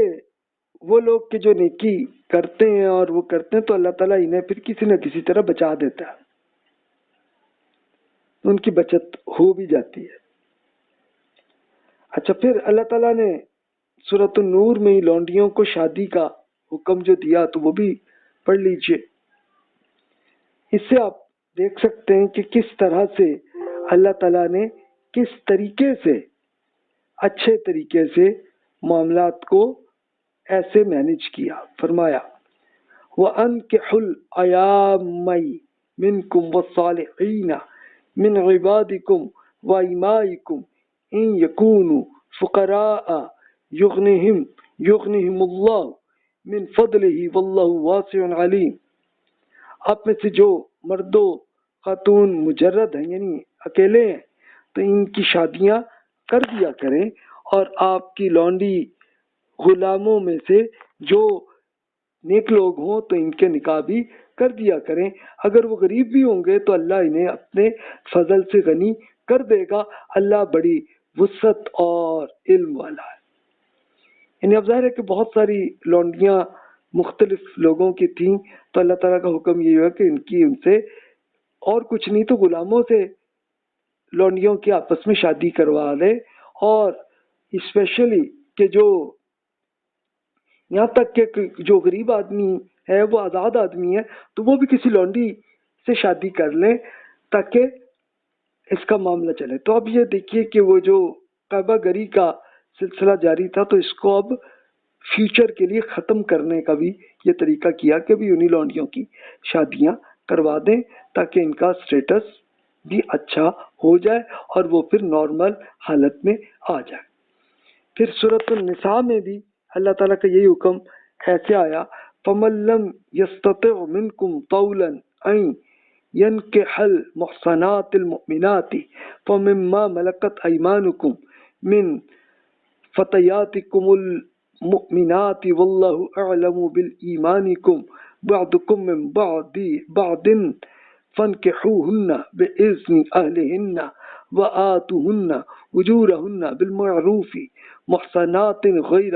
وہ لوگ کہ جو نیکی کرتے ہیں اور وہ کرتے ہیں تو اللہ تعالیٰ انہیں پھر کسی نہ کسی طرح بچا دیتا ہے، ان کی بچت ہو بھی جاتی ہے۔ اچھا، پھر اللہ تعالیٰ نے سورۃ النور میں ہی لونڈیوں کو شادی کا حکم جو دیا تو وہ بھی پڑھ لیجئے۔ اس سے آپ دیکھ سکتے ہیں کہ کس طرح سے اللہ تعالیٰ نے کس طریقے سے اچھے طریقے سے معاملات کو ایسے مینج کیا۔ فرمایا وَأَنكِحُوا الْأَيَامَ مِنكُمْ وَالصَّالِحِينَ مِنْ عِبَادِكُمْ وَإِمَائِكُمْ إِنْ يَكُونُوا فُقَرَاءَ يُغْنِهِمُ اللَّهُ مِنْ فَضْلِهِ وَاللَّهُ وَاسِعٌ عَلِيمٌ۔ آپ میں سے جو مرد و خاتون مجرد ہیں یعنی اکیلے ہیں تو ان کی شادیاں کر دیا کریں، اور آپ کی لونڈی غلاموں میں سے جو نیک لوگ ہوں تو ان کے نکاح بھی کر دیا کریں۔ اگر وہ غریب بھی ہوں گے تو اللہ انہیں اپنے فضل سے غنی کر دے گا، اللہ بڑی وسعت اور علم والا ہے۔ یعنی اب ظاہر ہے کہ بہت ساری لونڈیاں مختلف لوگوں کی تھیں تو اللہ تعالیٰ کا حکم یہ ہوا کہ ان سے اور کچھ نہیں تو غلاموں سے لونڈیوں کی آپس میں شادی کروا لے، اور اسپیشلی کہ جو یہاں تک کہ جو غریب آدمی ہے وہ آزاد آدمی ہے تو وہ بھی کسی لونڈی سے شادی کر لیں تاکہ اس کا معاملہ چلے۔ تو اب یہ دیکھیے کہ وہ جو کعبہ گری کا سلسلہ جاری تھا تو اس کو اب فیوچر کے لیے ختم کرنے کا بھی یہ طریقہ کیا کہ بھی انہی لونڈیوں کی شادیاں کروا دیں تاکہ ان کا سٹیٹس بھی اچھا ہو جائے اور وہ پھر نارمل حالت میں آ جائے۔ پھر سورۃ النساء میں بھی اللہ تعالیٰ کا یہی حکم ایسے آیا فَمَن لَّمْ يَسْتَطِعْ مِنْكُمْ طَوْلًا أَن يَنكِحَ الْمُحْصَنَاتِ الْمُؤْمِنَاتِ فَمِمَّا مَلَكَتْ أَيْمَانُكُمْ مِنْ فَتَيَاتِكُمُ الْمُؤْمِنَاتِ وَاللَّهُ أَعْلَمُ بِإِيمَانِكُمْ بَعْضُكُم مِّن بَعْضٍ فَانكِحُوهُنَّ بِإِذْنِ أَهْلِهِنَّ وَآتُوهُنَّ أُجُورَهُنَّ بِالْمَعْرُوفِ محصنات غیر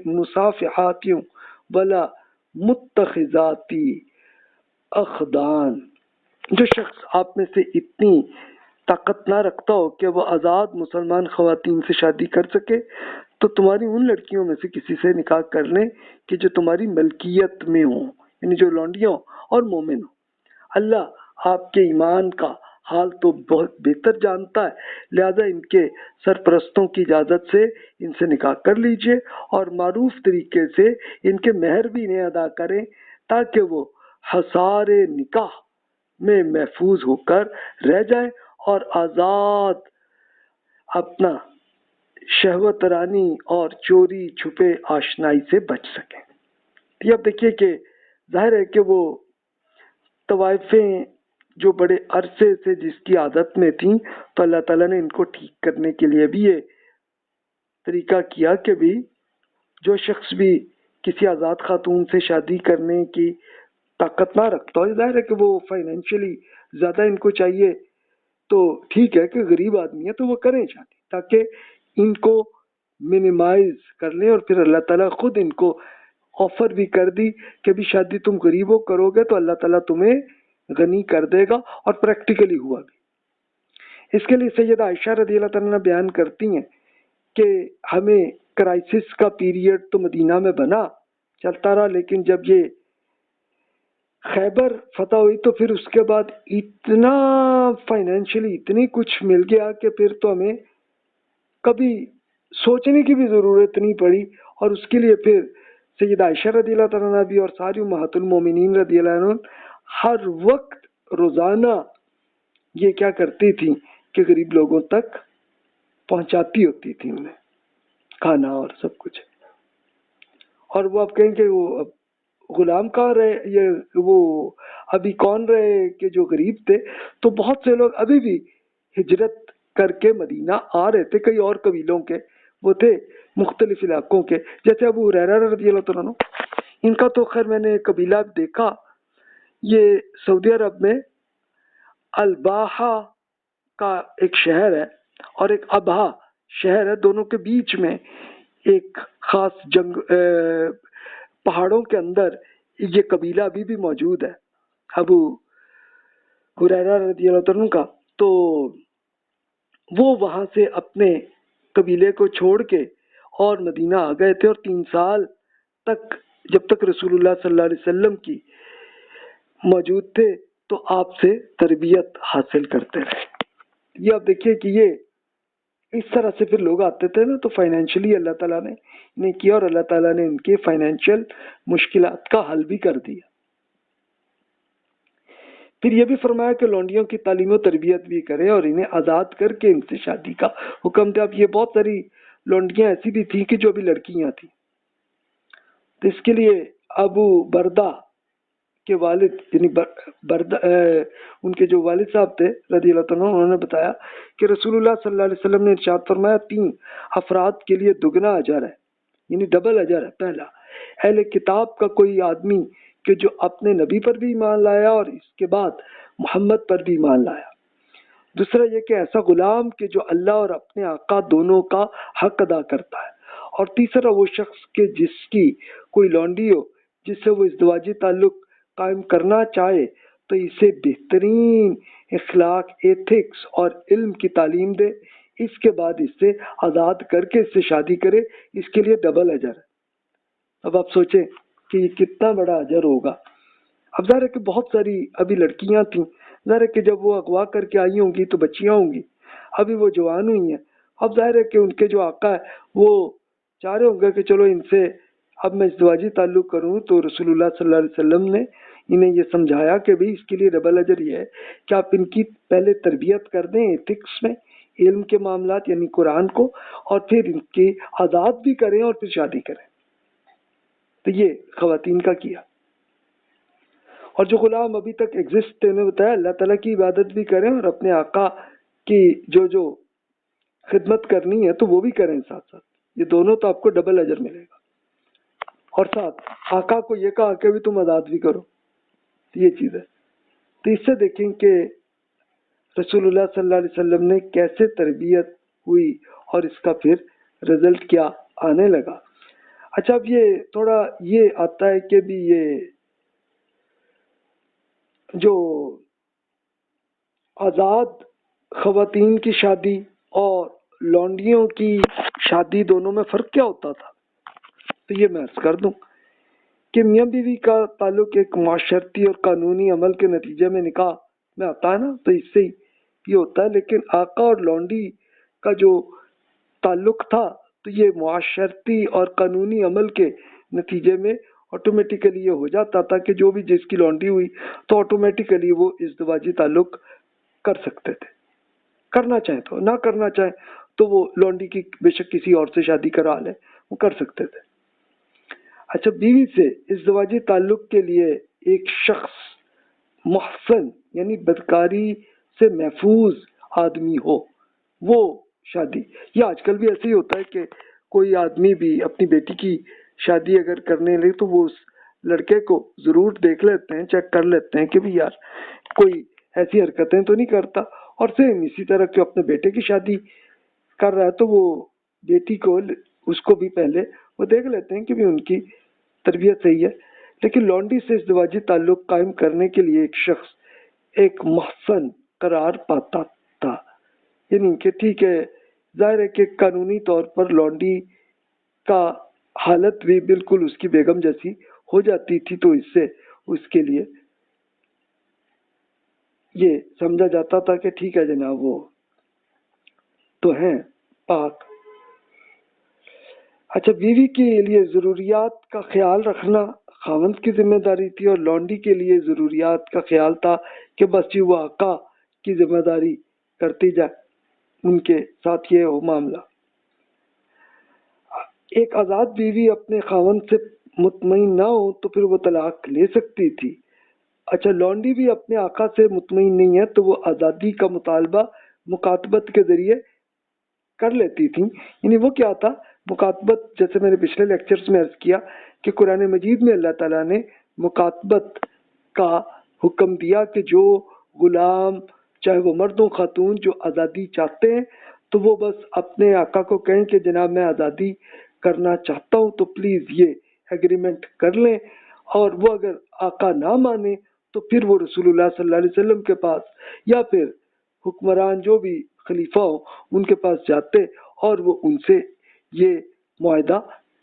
مصافحات ولا متخذات اخدان۔ جو شخص آپ میں سے اتنی طاقت نہ رکھتا ہو کہ وہ آزاد مسلمان خواتین سے شادی کر سکے تو تمہاری ان لڑکیوں میں سے کسی سے نکاح کر لیں کہ جو تمہاری ملکیت میں ہوں، یعنی جو لونڈیاں اور مومن ہوں۔ اللہ آپ کے ایمان کا حال تو بہت بہتر جانتا ہے، لہذا ان کے سرپرستوں کی اجازت سے ان سے نکاح کر لیجئے اور معروف طریقے سے ان کے مہر بھی انہیں ادا کریں تاکہ وہ حصار نکاح میں محفوظ ہو کر رہ جائیں اور آزاد اپنا شہوت رانی اور چوری چھپے آشنائی سے بچ سکیں۔ یہ اب دیکھیے کہ ظاہر ہے کہ وہ طوائفیں جو بڑے عرصے سے جس کی عادت میں تھیں تو اللہ تعالیٰ نے ان کو ٹھیک کرنے کے لیے بھی یہ طریقہ کیا کہ بھی جو شخص بھی کسی آزاد خاتون سے شادی کرنے کی طاقت نہ رکھتا ہو، ظاہر ہے کہ وہ فائنینشلی زیادہ ان کو چاہیے تو ٹھیک ہے کہ غریب آدمی ہے تو وہ کریں شادی تاکہ ان کو منیمائز کر لیں، اور پھر اللہ تعالیٰ خود ان کو آفر بھی کر دی کہ بھی شادی تم غریبوں کرو گے تو اللہ تعالیٰ تمہیں غنی کر دے گا، اور پریکٹیکلی ہوا بھی۔ اس کے لیے سیدہ عائشہ رضی اللہ تعالیٰ بیان کرتی ہیں کہ ہمیں کرائسس کا پیریڈ تو مدینہ میں بنا چلتا رہا، لیکن جب یہ خیبر فتح ہوئی تو پھر اس کے بعد اتنا فائنینشلی اتنی کچھ مل گیا کہ پھر تو ہمیں کبھی سوچنے کی بھی ضرورت نہیں پڑی، اور اس کے لیے پھر سیدہ عائشہ رضی اللہ تعالیٰ عنہ بھی اور ساری امہات المومنین رضی اللہ عنہ ہر وقت روزانہ یہ کیا کرتی تھی کہ غریب لوگوں تک پہنچاتی ہوتی تھی انہیں کھانا اور سب کچھ۔ اور وہ اب کہیں کہ وہ غلام کہاں رہے، یہ وہ ابھی کون رہے کہ جو غریب تھے، تو بہت سے لوگ ابھی بھی ہجرت کر کے مدینہ آ رہے تھے، کئی اور قبیلوں کے وہ تھے مختلف علاقوں کے، جیسے ابو ہریرہ رضی اللہ عنہ، ان کا تو خیر میں نے قبیلہ دیکھا، یہ سعودی عرب میں الباحہ کا ایک شہر ہے اور ایک ابہا شہر ہے، دونوں کے بیچ میں ایک خاص پہاڑوں کے اندر یہ قبیلہ ابھی بھی موجود ہے ابو ہریرہ رضی اللہ عنہ کا. تو وہ وہاں سے اپنے قبیلے کو چھوڑ کے اور مدینہ آ گئے تھے، اور 3 سال تک جب تک رسول اللہ صلی اللہ علیہ وسلم کی موجود تھے تو آپ سے تربیت حاصل کرتے رہے. یہ آپ دیکھیے کہ یہ اس طرح سے پھر لوگ آتے تھے نا، تو فائنینشلی اللہ تعالیٰ نے انہیں کیا، اور اللہ تعالیٰ نے ان کے فائنینشیل مشکلات کا حل بھی کر دیا. پھر یہ بھی فرمایا کہ لونڈیوں کی تعلیم و تربیت بھی کرے اور انہیں آزاد کر کے ان سے شادی کا حکم دیا. اب یہ بہت ساری لونڈیاں ایسی بھی تھیں کہ جو ابھی لڑکیاں تھیں، تو اس کے لیے ابو بردہ کے والد یعنی ان کے جو والد صاحب تھے رضی اللہ عنہ، انہوں نے بتایا کہ رسول اللہ صلی اللہ علیہ وسلم نے ارشاد فرمایا 3 افراد کے لیے دگنا اجر ہے، یعنی ڈبل اجر ہے. پہلا، اہل کتاب کا کوئی آدمی کہ جو اپنے نبی پر بھی ایمان لایا اور اس کے بعد محمد پر بھی ایمان لایا. دوسرا یہ کہ ایسا غلام کہ جو اللہ اور اپنے آقا دونوں کا حق ادا کرتا ہے. اور تیسرا وہ شخص کہ جس کی کوئی لونڈی ہو جس سے وہ ازدواجی تعلق قائم کرنا چاہے تو اسے بہترین اخلاق، ایتھکس اور علم کی تعلیم دے، اس کے بعد اس سے آزاد کر کے اس سے شادی کرے، اس کے لیے ڈبل اجر ہے. اب آپ سوچیں کہ یہ کتنا بڑا اجر ہوگا. اب ظاہر ہے کہ بہت ساری ابھی لڑکیاں تھیں، ظاہر ہے کہ جب وہ اغوا کر کے آئی ہوں گی تو بچیاں ہوں گی، ابھی وہ جوان ہوئی ہیں. اب ظاہر ہے کہ ان کے جو آقا ہے وہ چاہ رہے ہوں گے کہ چلو ان سے اب میں ازدواجی تعلق کروں. تو رسول اللہ صلی اللہ علیہ وسلم نے انہیں یہ سمجھایا کہ بھئی اس کے لیے ڈبل اجر یہ ہے کہ آپ ان کی پہلے تربیت کر دیں ایتھکس میں، علم کے معاملات یعنی قرآن کو، اور پھر ان کی آزاد بھی کریں اور پھر شادی کریں. تو یہ خواتین کا کیا. اور جو غلام ابھی تک ایگزسٹ تھے، انہیں بتایا اللہ تعالیٰ کی عبادت بھی کریں اور اپنے آقا کی جو خدمت کرنی ہے تو وہ بھی کریں ساتھ ساتھ. یہ دونوں تو آپ کو ڈبل اجر ملے گا. اور ساتھ آقا کو یہ کہا کہ بھی تم آزاد بھی کرو. یہ چیز ہے. تو اس سے دیکھیں کہ رسول اللہ صلی اللہ علیہ وسلم نے کیسے تربیت ہوئی اور اس کا پھر رزلٹ کیا آنے لگا. اچھا، اب یہ تھوڑا یہ آتا ہے کہ بھی یہ جو آزاد خواتین کی شادی اور لونڈیوں کی شادی دونوں میں فرق کیا ہوتا تھا، تو یہ میں عرض کر دوں کہ میاں بیوی کا تعلق ایک معاشرتی اور قانونی عمل کے نتیجے میں نکاح میں آتا ہے نا، تو اس سے یہ ہوتا ہے. لیکن آقا اور لونڈی کا جو تعلق تھا تو یہ معاشرتی اور قانونی عمل کے نتیجے میں آٹومیٹیکلی یہ ہو جاتا تھا کہ جو بھی جس کی لونڈی ہوئی تو آٹومیٹیکلی وہ ازدواجی تعلق کر سکتے تھے، کرنا چاہیں تو، نہ کرنا چاہیں تو وہ لونڈی کی بے شک کسی اور سے شادی کرا لیں، وہ کر سکتے تھے. اچھا، بیوی سے ازدواجی تعلق کے لیے ایک شخص محسن یعنی بدکاری سے محفوظ آدمی ہو وہ شادی. یہ آج کل بھی ایسے ہی ہوتا ہے کہ کوئی آدمی بھی اپنی بیٹی کی شادی اگر کرنے لے تو وہ اس لڑکے کو ضرور دیکھ لیتے ہیں، چیک کر لیتے ہیں کہ بھی یار کوئی ایسی حرکتیں تو نہیں کرتا. اور سیم اسی طرح کہ اپنے بیٹے کی شادی کر رہا ہے تو وہ بیٹی کو اس کو بھی پہلے وہ دیکھ لیتے ہیں کہ بھی ان کی تربیت صحیح ہے. لیکن لونڈی سے ازدواجی تعلق قائم کرنے کے لیے ایک شخص ایک محسن قرار پاتا تھا، یعنی کہ ٹھیک ہے ظاہر ہے کہ قانونی طور پر لونڈی کا حالت بھی بالکل اس کی بیگم جیسی ہو جاتی تھی، تو اس سے اس کے لیے یہ سمجھا جاتا تھا کہ ٹھیک ہے جناب وہ تو ہیں پاک. اچھا، بیوی کے لیے ضروریات کا خیال رکھنا خاوند کی ذمہ داری تھی اور لونڈی کے لیے ضروریات کا خیال تھا کہ بس جی وہ آقا کی ذمہ داری کرتی جائے، ان کے ساتھ یہ ہو معاملہ. ایک آزاد بیوی اپنے خاوند سے مطمئن نہ ہو تو پھر وہ طلاق لے سکتی تھی. اچھا، لونڈی بھی اپنے آقا سے مطمئن نہیں ہے تو وہ آزادی کا مطالبہ مکاتبت کے ذریعے کر لیتی تھیں. یعنی وہ کیا تھا مکاتبت، جیسے میں نے پچھلے لیکچرز میں عرض کیا کہ قرآن مجید میں اللہ تعالیٰ نے مکاتبت کا حکم دیا کہ جو غلام چاہے وہ مرد و خاتون جو آزادی چاہتے ہیں تو وہ بس اپنے آقا کو کہیں کہ جناب میں آزادی کرنا چاہتا ہوں تو پلیز یہ ایگریمنٹ کر لیں. اور وہ اگر آقا نہ مانے تو پھر وہ رسول اللہ صلی اللہ علیہ وسلم کے پاس یا پھر حکمران جو بھی خلیفہ ہو ان کے پاس جاتے اور وہ ان سے یہ معاہدہ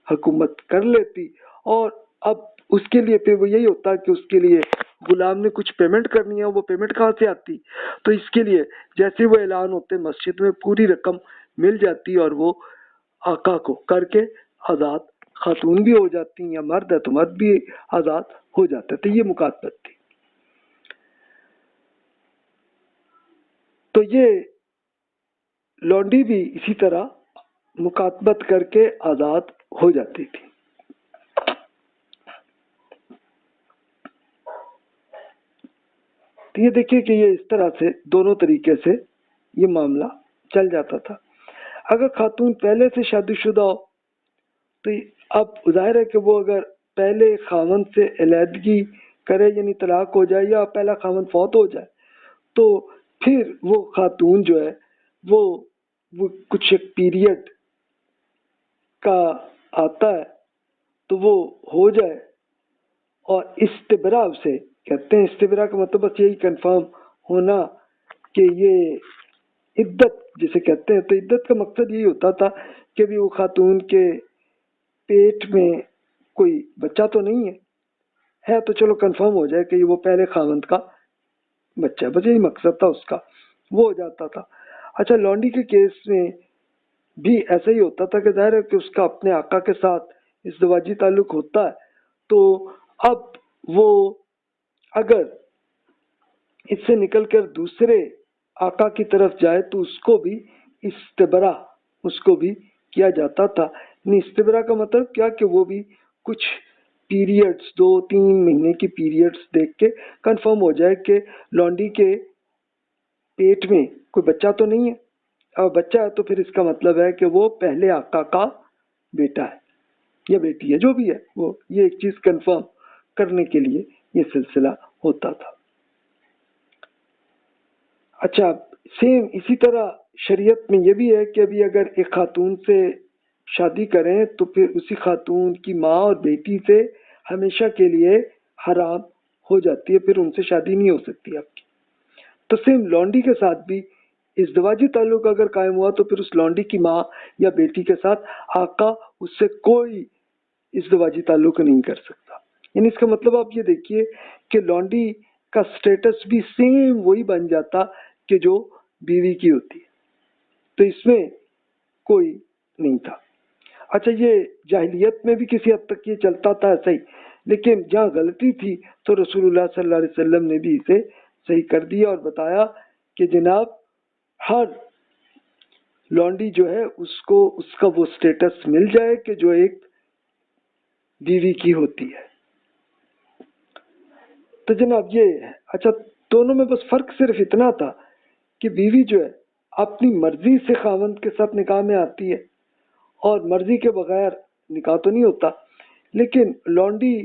حکومت کر لیتی. اور اب اس کے لیے پھر وہ یہی ہوتا کہ اس کے لیے غلام نے کچھ پیمنٹ کرنی ہے. وہ پیمنٹ کہاں سے آتی؟ تو اس کے لیے جیسے وہ اعلان ہوتے مسجد میں پوری رقم مل جاتی اور وہ آقا کو کر کے آزاد خاتون بھی ہو جاتی یا مرد ہے تو مرد بھی آزاد ہو جاتا. تو یہ مکاتبت تھی. تو یہ لونڈی بھی اسی طرح مکاتبت کر کے آزاد ہو جاتی تھی. تو یہ دیکھیے کہ یہ اس طرح سے دونوں طریقے سے یہ معاملہ چل جاتا تھا. اگر خاتون پہلے سے شادی شدہ ہو تو اب ظاہر ہے کہ وہ اگر پہلے خاوند سے علیحدگی کرے یعنی طلاق ہو جائے یا پہلا خاوند فوت ہو جائے تو پھر وہ خاتون جو ہے وہ کچھ ایک پیریڈ کا آتا ہے تو وہ ہو جائے. اور استبراء سے کہتے ہیں. استبراء کا مطلب بس یہی کنفرم ہونا کہ یہ عدت جسے کہتے ہیں. تو عدت کا مقصد یہی ہوتا تھا کہ بھی وہ خاتون کے پیٹ میں کوئی بچہ تو نہیں ہے تو چلو کنفرم ہو جائے کہ وہ پہلے خاوند کا بچہ ہے. بس یہی مقصد تھا اس کا. وہ ہو جاتا تھا. اچھا لونڈی کے کیس میں بھی ایسا ہی ہوتا تھا کہ ظاہر ہے کہ اس کا اپنے آقا کے ساتھ ازدواجی تعلق ہوتا ہے. تو اب وہ اگر اس سے نکل کر دوسرے آقا کی طرف جائے تو اس کو بھی استبراء اس کو بھی کیا جاتا تھا. استبراء کا مطلب کیا کہ وہ بھی کچھ پیریڈز 2-3 مہینے کی پیریڈز دیکھ کے کنفرم ہو جائے کہ لونڈی کے پیٹ میں کوئی بچہ تو نہیں ہے. اور بچہ ہے تو پھر اس کا مطلب ہے کہ وہ پہلے آقا کا بیٹا ہے یا بیٹی ہے جو بھی ہے. وہ یہ ایک چیز کنفرم کرنے کے لیے یہ سلسلہ ہوتا تھا. اچھا سیم اسی طرح شریعت میں یہ بھی ہے کہ ابھی اگر ایک خاتون سے شادی کریں تو پھر اسی خاتون کی ماں اور بیٹی سے ہمیشہ کے لیے حرام ہو جاتی ہے. پھر ان سے شادی نہیں ہو سکتی آپ کی. تو سیم لونڈی کے ساتھ بھی ازدواجی تعلق اگر قائم ہوا تو پھر اس لونڈی کی ماں یا بیٹی کے ساتھ آقا اس سے کوئی ازدواجی تعلق نہیں کر سکتا. یعنی اس کا مطلب آپ یہ دیکھیے کہ لونڈی کا سٹیٹس بھی سیم وہی بن جاتا کہ جو بیوی کی ہوتی ہے. تو اس میں کوئی نہیں تھا. اچھا یہ جاہلیت میں بھی کسی حد تک یہ چلتا تھا ایسا ہی. لیکن جہاں غلطی تھی تو رسول اللہ صلی اللہ علیہ وسلم نے بھی اسے صحیح کر دیا اور بتایا کہ جناب ہر لونڈی جو ہے اس کو اس کا وہ سٹیٹس مل جائے کہ جو ایک بیوی کی ہوتی ہے. تو جناب یہ ہے. اچھا دونوں میں بس فرق صرف اتنا تھا کہ بیوی جو ہے اپنی مرضی سے خاوند کے ساتھ نکاح میں آتی ہے اور مرضی کے بغیر نکاح تو نہیں ہوتا. لیکن لونڈی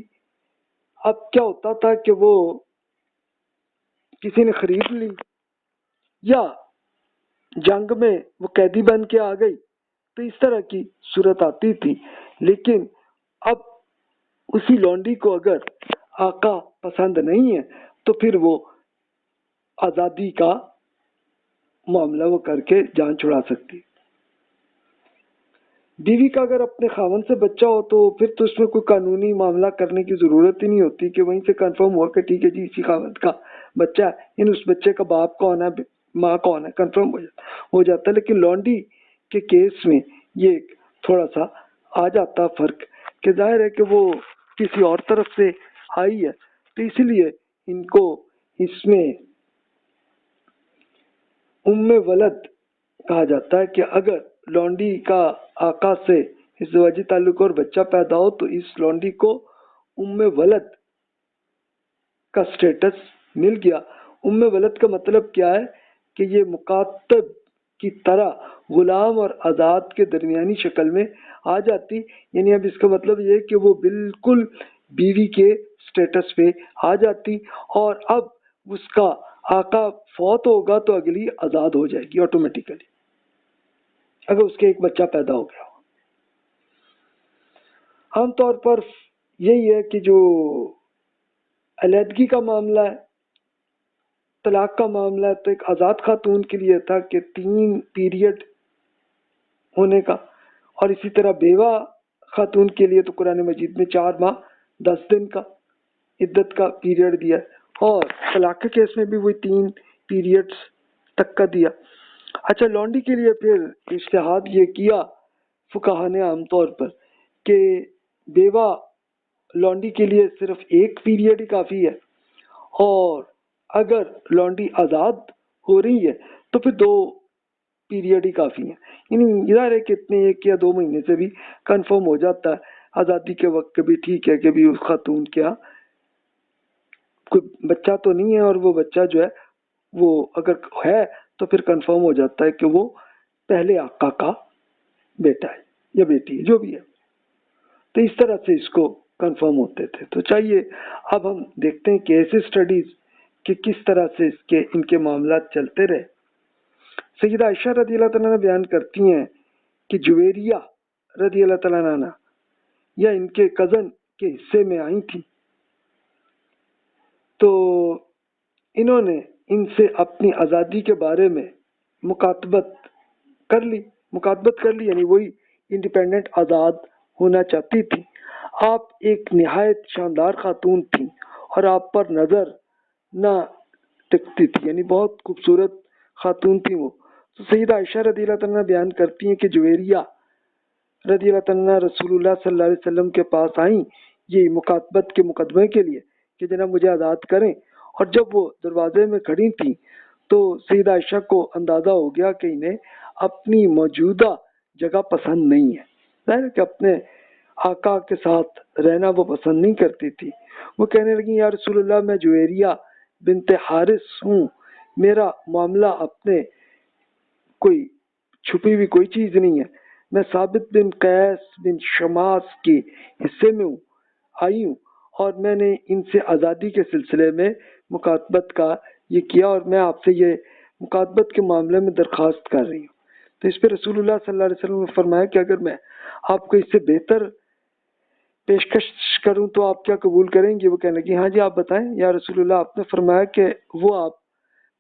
اب کیا ہوتا تھا کہ وہ کسی نے خرید لی یا جنگ میں وہ قیدی بن کے آ گئی تو اس طرح کی صورت آتی تھی. لیکن اب اسی لونڈی کو اگر آقا پسند نہیں ہے تو پھر وہ آزادی کا معاملہ وہ کر کے جان چھڑا سکتی. بیوی کا اگر اپنے خاوند سے بچہ ہو تو پھر تو اس میں کوئی قانونی معاملہ کرنے کی ضرورت ہی نہیں ہوتی کہ وہیں سے کنفرم ہوا کہ ٹھیک ہے جی اسی خاوند کا بچہ ہے. یعنی اس بچے کا باپ کون ہے ماں کون ہے کنفرم ہو جاتا. لیکن لونڈی کے کیس میں یہ تھوڑا سا آ جاتا فرق کہ ظاہر ہے کہ وہ کسی اور طرف سے آئی ہے تو اسی لیے ان کو اس میں ام ولد کہا جاتا ہے کہ اگر لونڈی کا آقا سے ازدواجی تعلق اور بچہ پیدا ہو تو اس لونڈی کو ام ولد کا سٹیٹس مل گیا. ام ولد کا مطلب کیا ہے کہ یہ مکاتب کی طرح غلام اور آزاد کے درمیانی شکل میں آ جاتی. یعنی اب اس کا مطلب یہ کہ وہ بالکل بیوی کے سٹیٹس پہ آ جاتی اور اب اس کا آقا فوت ہوگا تو اگلی آزاد ہو جائے گی آٹومیٹیکلی اگر اس کے ایک بچہ پیدا ہو گیا. عام طور پر یہی ہے کہ جو علیحدگی کا معاملہ ہے، طلاق کا معاملہ ہے، تو ایک آزاد خاتون کے لیے تھا کہ 3 پیریڈ ہونے کا، اور اسی طرح بیوہ خاتون کے لیے تو قرآن مجید میں 4 ماہ 10 دن کا عدت کا پیریڈ دیا، اور طلاق کے کیس میں بھی وہی 3 پیریڈز تک کا دیا۔ اچھا، لونڈی کے لیے پھر اجتہاد یہ کیا فقہا نے عام طور پر کہ بیوہ لونڈی کے لیے صرف 1 پیریڈ ہی کافی ہے، اور اگر لونڈی آزاد ہو رہی ہے تو پھر 2 پیریڈ ہی کافی ہیں، یعنی ظاہر ہے کہ اتنے 1 یا 2 مہینے سے بھی کنفرم ہو جاتا ہے آزادی کے وقت، کبھی ٹھیک ہے کہ بھی اس خاتون کیا کوئی بچہ تو نہیں ہے، اور وہ بچہ جو ہے وہ اگر ہے تو پھر کنفرم ہو جاتا ہے کہ وہ پہلے آقا کا بیٹا ہے یا بیٹی ہے، جو بھی ہے، تو اس طرح سے اس کو کنفرم ہوتے تھے۔ تو چاہیے اب ہم دیکھتے ہیں کہ ایسے اسٹڈیز کہ کس طرح سے ان کے معاملات چلتے رہے۔ سیدہ عائشہ رضی اللہ تعالیٰ عنہ بیان کرتی ہیں کہ جویریہ رضی اللہ تعالیٰ عنہ یا ان کے کزن کے حصے میں آئی تھی، تو انہوں نے ان سے اپنی آزادی کے بارے میں مکاتبت کر لی، یعنی وہی انڈیپینڈنٹ آزاد ہونا چاہتی تھی۔ آپ ایک نہایت شاندار خاتون تھیں اور آپ پر نظر نہ ٹکتی تھی، یعنی بہت خوبصورت خاتون تھی وہ۔ تو سیدہ عائشہ رضی اللہ تعالیٰ بیان کرتی ہیں کہ جویریہ رضی اللہ تعالیٰ رسول اللہ صلی اللہ علیہ وسلم کے پاس آئیں یہ مکاتبت کے مقدمے کے لیے کہ جناب مجھے آزاد کریں، اور جب وہ دروازے میں کھڑی تھیں تو سیدہ عائشہ کو اندازہ ہو گیا کہ انہیں اپنی موجودہ جگہ پسند نہیں ہے، ظاہر ہے کہ اپنے آقا کے ساتھ رہنا وہ پسند نہیں کرتی تھی۔ وہ کہنے لگی یا رسول اللہ میں جویریہ بنت حارث ہوں، میرا معاملہ اپنے کوئی چھپی ہوئی کوئی چیز نہیں ہے، میں ثابت بن قیس بن شماس کے حصے میں آئی ہوں، اور میں نے ان سے آزادی کے سلسلے میں مکاتبت کا یہ کیا، اور میں آپ سے یہ مکاتبت کے معاملے میں درخواست کر رہی ہوں۔ تو اس پہ رسول اللہ صلی اللہ علیہ وسلم نے فرمایا کہ اگر میں آپ کو اس سے بہتر پیشکش کروں تو آپ کیا قبول کریں گے؟ وہ کہنے لگی ہاں جی آپ بتائیں یا رسول اللہ۔ آپ نے فرمایا کہ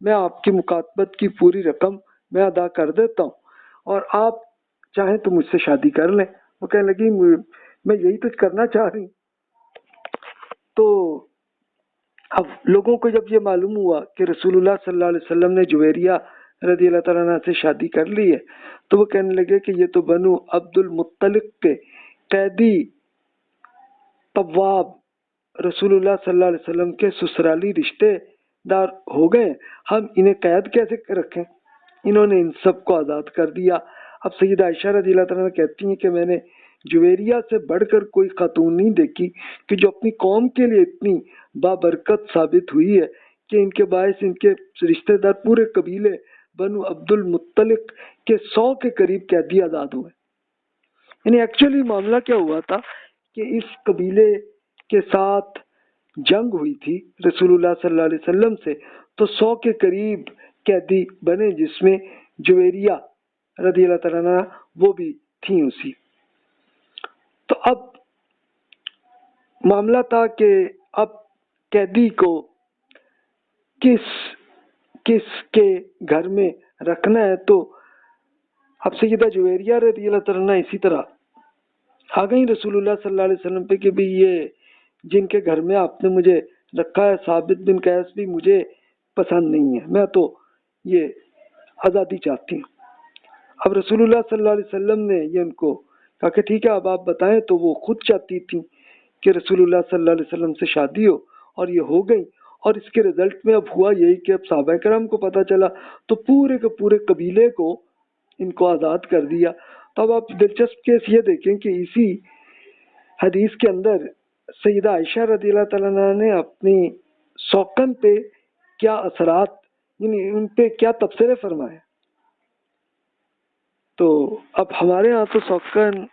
میں آپ کی مکاتبت کی پوری رقم میں ادا کر دیتا ہوں، اور آپ چاہیں تو مجھ سے شادی کر لیں۔ وہ کہنے لگی میں یہی تو کرنا چاہ رہی ہوں۔ تو اب لوگوں کو جب یہ معلوم ہوا کہ رسول اللہ صلی اللہ علیہ وسلم نے جویریہ رضی اللہ تعالیٰ عنہ سے شادی کر لی ہے، تو وہ کہنے لگے کہ یہ تو بنو عبد المطلق کے قیدی طواب رسول اللہ صلی اللہ علیہ وسلم کے سسرالی رشتے دار ہو گئے، ہم انہیں قید کیسے رکھیں؟ انہوں نے ان سب کو آزاد کر دیا۔ اب سیدہ عائشہ رضی اللہ تعالیٰ عنہ کہتی ہیں کہ میں نے جویریہ سے بڑھ کر کوئی خاتون نہیں دیکھی کہ جو اپنی قوم کے لیے اتنی بابرکت ثابت ہوئی ہے کہ ان کے باعث ان کے رشتہ دار پورے قبیلے بنو عبد المطلق کے 100 کے قریب قیدی آزاد ہوئے۔ یعنی ایکچولی معاملہ کیا ہوا تھا کہ اس قبیلے کے ساتھ جنگ ہوئی تھی رسول اللہ صلی اللہ علیہ وسلم سے، تو 100 کے قریب قیدی بنے، جس میں جویریہ رضی اللہ تعالیٰ عنہ وہ بھی تھیں اسی۔ تو اب معاملہ تھا کہ اب قیدی کو کس کے گھر میں رکھنا ہے، تو اب سیدہ جویریہ رضی اللہ تعالیٰ عنہ اسی طرح آ گئی رسول اللہ صلی اللہ علیہ وسلم پہ کہ بھی یہ جن کے گھر میں آپ نے مجھے رکھا ہے ثابت بن قیس بھی مجھے پسند نہیں ہے، میں تو یہ آزادی چاہتی ہوں۔ اب رسول اللہ صلی اللہ علیہ وسلم نے یہ ان کو کہا کہ ٹھیک ہے اب آپ بتائیں، تو وہ خود چاہتی تھی کہ رسول اللہ صلی اللہ علیہ وسلم سے شادی ہو، اور یہ ہو گئی، اور اس کے رزلٹ میں اب ہوا یہی کہ اب صحابہ کرام کو پتہ چلا تو پورے کے پورے قبیلے کو ان کو آزاد کر دیا۔ تو اب آپ دلچسپ کیس یہ دیکھیں کہ اسی حدیث کے اندر سیدہ عائشہ رضی اللہ تعالیٰ عنہ نے اپنی سوکن پہ کیا اثرات، یعنی ان پہ کیا تبصرے فرمائے۔ تو اب ہمارے ہاں تو سوکن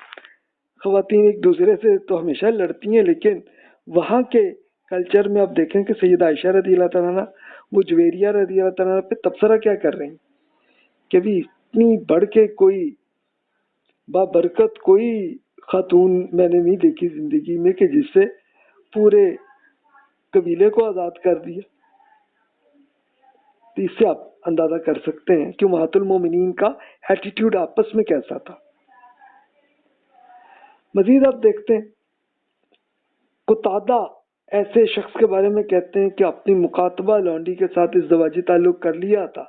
خواتین ایک دوسرے سے تو ہمیشہ لڑتی ہیں، لیکن وہاں کے کلچر میں آپ دیکھیں کہ سیدہ عائشہ رضی اللہ تعالیٰ عنہ وہ جویریہ رضی اللہ تعالیٰ عنہ پہ تبصرہ کیا کر رہی ہیں کہ بھی اتنی بڑھ کے کوئی بابرکت کوئی خاتون میں نے نہیں دیکھی زندگی میں کہ جس سے پورے قبیلے کو آزاد کر دیا. تو اس سے آپ اندازہ کر سکتے ہیں کہ امہات المومنین کا ایٹیٹیوڈ آپس میں کیسا تھا. مزید آپ دیکھتے ہیں قتادہ ایسے شخص کے بارے میں کہتے ہیں کہ اپنی مکاتبہ لونڈی کے ساتھ ازدواجی تعلق کر لیا تھا.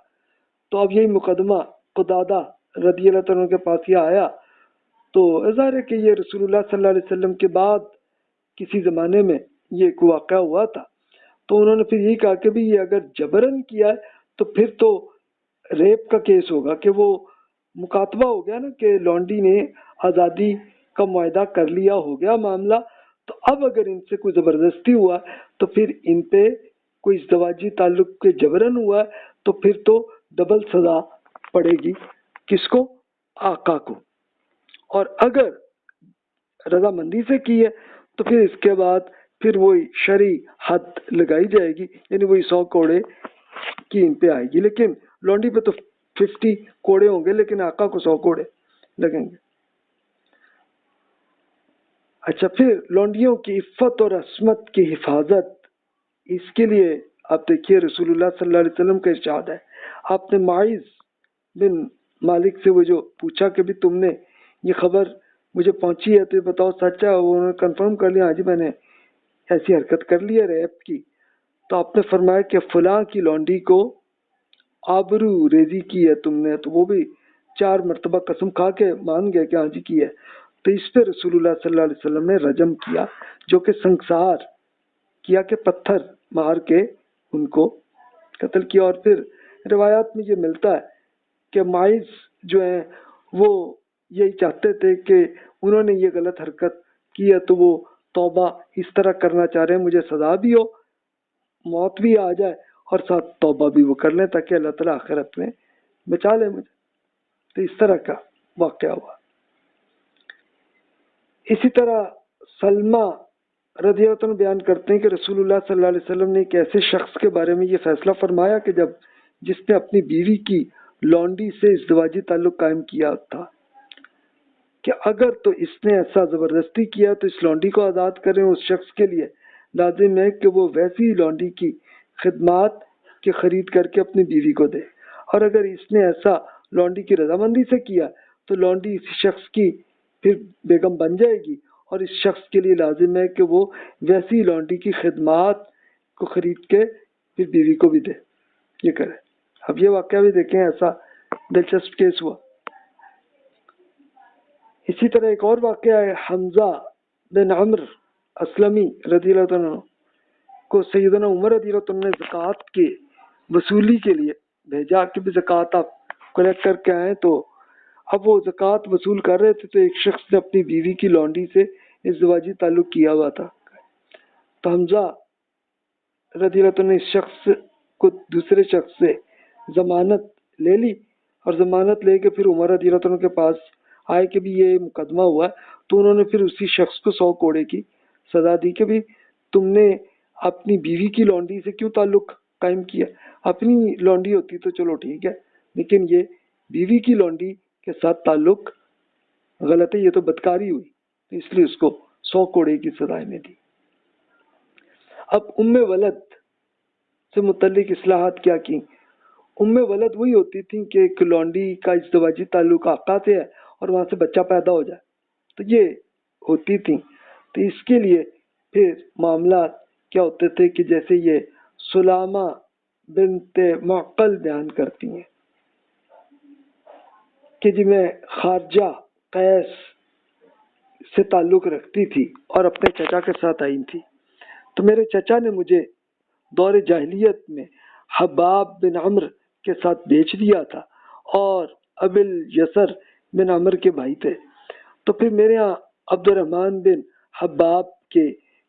تو اب یہی مقدمہ قتادہ رضی اللہ عنہ کے پاس یہ آیا تو ظاہر ہے کہ یہ رسول اللہ صلی اللہ علیہ وسلم کے بعد کسی زمانے میں یہ ایک واقعہ ہوا تھا. تو انہوں نے پھر یہی کہا کہ بھی یہ اگر جبرن کیا ہے تو پھر تو ریپ کا کیس ہوگا، کہ وہ مکاتبہ ہو گیا نا کہ لونڈی نے آزادی کا معاہدہ کر لیا، ہو گیا معاملہ. تو اب اگر ان سے کوئی زبردستی ہوا تو پھر ان پہ کوئی ازدواجی تعلق کے جبرن ہوا تو پھر تو ڈبل سزا پڑے گی. کس کو؟ آقا کو. اور اگر رضامندی سے کی ہے تو پھر اس کے بعد پھر وہی شرعی حد لگائی جائے گی، یعنی وہی 100 کوڑے کی ان پہ آئے گی. لیکن لونڈی پہ تو 50 کوڑے ہوں گے، لیکن آقا کو 100 کوڑے لگیں گے. اچھا، پھر لونڈیوں کی عفت اور عصمت کی حفاظت، اس کے لیے آپ دیکھیے رسول اللہ صلی اللہ علیہ وسلم کا ارشاد ہے. آپ نے معاذ بن مالک سے وہ جو پوچھا کہ بھی تم نے یہ خبر مجھے پہنچی ہے تو یہ بتاؤ سچ ہے؟ وہ انہوں نے کنفرم کر لیا، ہاں جی میں نے ایسی حرکت کر لی ہے ریپ کی. تو آپ نے فرمایا کہ فلاں کی لونڈی کو آبرو ریزی کی ہے تم نے، تو وہ بھی 4 مرتبہ قسم کھا کے مان گیا کہ ہاں جی کی ہے. تو اس پہ رسول اللہ صلی اللہ علیہ وسلم نے رجم کیا، جو کہ سنگسار کیا کہ پتھر مار کے ان کو قتل کیا. اور پھر روایات میں یہ ملتا ہے کہ مائز جو ہیں وہ یہی چاہتے تھے کہ انہوں نے یہ غلط حرکت کی ہے تو وہ توبہ اس طرح کرنا چاہ رہے ہیں مجھے سزا بھی ہو، موت بھی آ جائے اور ساتھ توبہ بھی وہ کر لیں تاکہ اللہ تعالیٰ آخرت میں بچا لے مجھے. تو اس طرح کا واقعہ ہوا. اسی طرح سلمہ رضی اللہ عنہ بیان کرتے ہیں کہ رسول اللہ صلی اللہ علیہ وسلم نے ایک ایسے شخص کے بارے میں یہ فیصلہ فرمایا کہ جس نے اپنی بیوی کی لونڈی سے ازدواجی تعلق قائم کیا تھا کہ اگر تو اس نے ایسا زبردستی کیا تو اس لونڈی کو آزاد کریں. اس شخص کے لیے لازم ہے کہ وہ ویسی لونڈی کی خدمات کے خرید کر کے اپنی بیوی کو دے، اور اگر اس نے ایسا لونڈی کی رضامندی سے کیا تو لونڈی اس شخص کی پھر بیگم بن جائے گی، اور اس شخص کے لیے لازم ہے کہ وہ ویسی لونڈی کی خدمات کو خرید کے پھر بیوی کو بھی دے، یہ کرے. اب یہ واقعہ بھی دیکھیں، ایسا دلچسپ کیس ہوا. اسی طرح ایک اور واقعہ ہے، حمزہ بن عمرو اسلمی رضی اللہ عنہ کو سیدنا عمر رضی اللہ عنہ نے زکوٰۃ کے وصولی کے لیے بھیجا کہ بھی زکوٰۃ آپ کلیکٹ کر کے آئیں. تو اب وہ زکوٰۃ وصول کر رہے تھے تو ایک شخص نے اپنی بیوی کی لونڈی سے ازدواجی تعلق کیا ہوا تھا. تو حمزہ رضی اللہ عنہ نے اس شخص کو دوسرے شخص سے ضمانت لے لی، اور ضمانت لے کے پھر عمر رضی اللہ عنہ کے پاس آئے کہ بھی یہ مقدمہ ہوا ہے. تو انہوں نے پھر اسی شخص کو 100 کوڑے کی سزا دی کہ بھی تم نے اپنی بیوی کی لونڈی سے کیوں تعلق قائم کیا؟ اپنی لونڈی ہوتی تو چلو ٹھیک ہے، لیکن یہ بیوی کی لونڈی کے ساتھ تعلق غلط ہے، یہ تو بدکاری ہوئی. تو اس لیے اس کو 100 کوڑے کی سزا نے دی. اب ام ولد سے متعلق اصلاحات کیا کی؟ ام ولد وہی ہوتی تھی کہ ایک لونڈی کا ازدواجی تعلق آقا سے ہے اور وہاں سے بچہ پیدا ہو جائے، تو یہ ہوتی تھی. تو اس کے لیے پھر معاملات کیا ہوتے تھے کہ جیسے یہ سلامہ بنت معقل بیان کرتی ہیں کہ جی میں خارجہ قیس سے تعلق رکھتی تھی اور اپنے چچا کے ساتھ آئی تھی. تو میرے چچا نے مجھے دور جاہلیت میں حباب بن عمرو کے ساتھ بیچ دیا تھا، اور ابل یسر بن عمرو کے بھائی تھے. تو پھر میرے ہاں عبد الرحمن بن حباب کے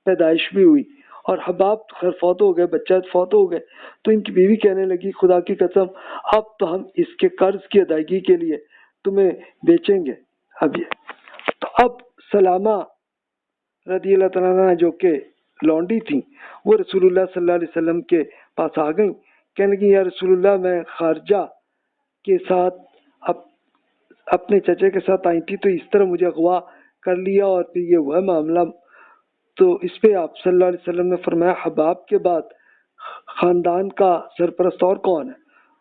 پیدائش بھی ہوئی، اور حباب خیر فوت ہو گئے، بچہ فوت ہو گئے. تو ان کی بیوی کہنے لگی خدا کی قسم اب تو ہم اس کے قرض کی ادائیگی کے لیے تمہیں بیچیں گے. اب یہ تو اب سلامہ رضی اللہ تعالیٰ عنہ جو کہ لونڈی تھی وہ رسول اللہ صلی اللہ علیہ وسلم کے پاس آ گئیں، کہنے لگی یا رسول اللہ میں خارجہ کے ساتھ اپنے چچے کے ساتھ آئی تھی، تو اس طرح مجھے اغوا کر لیا اور پھر یہ ہوا معاملہ، تو اس پہ آپ صلی اللہ علیہ وسلم نے فرمایا حباب کے بعد خاندان کا سرپرست اور کون ہے؟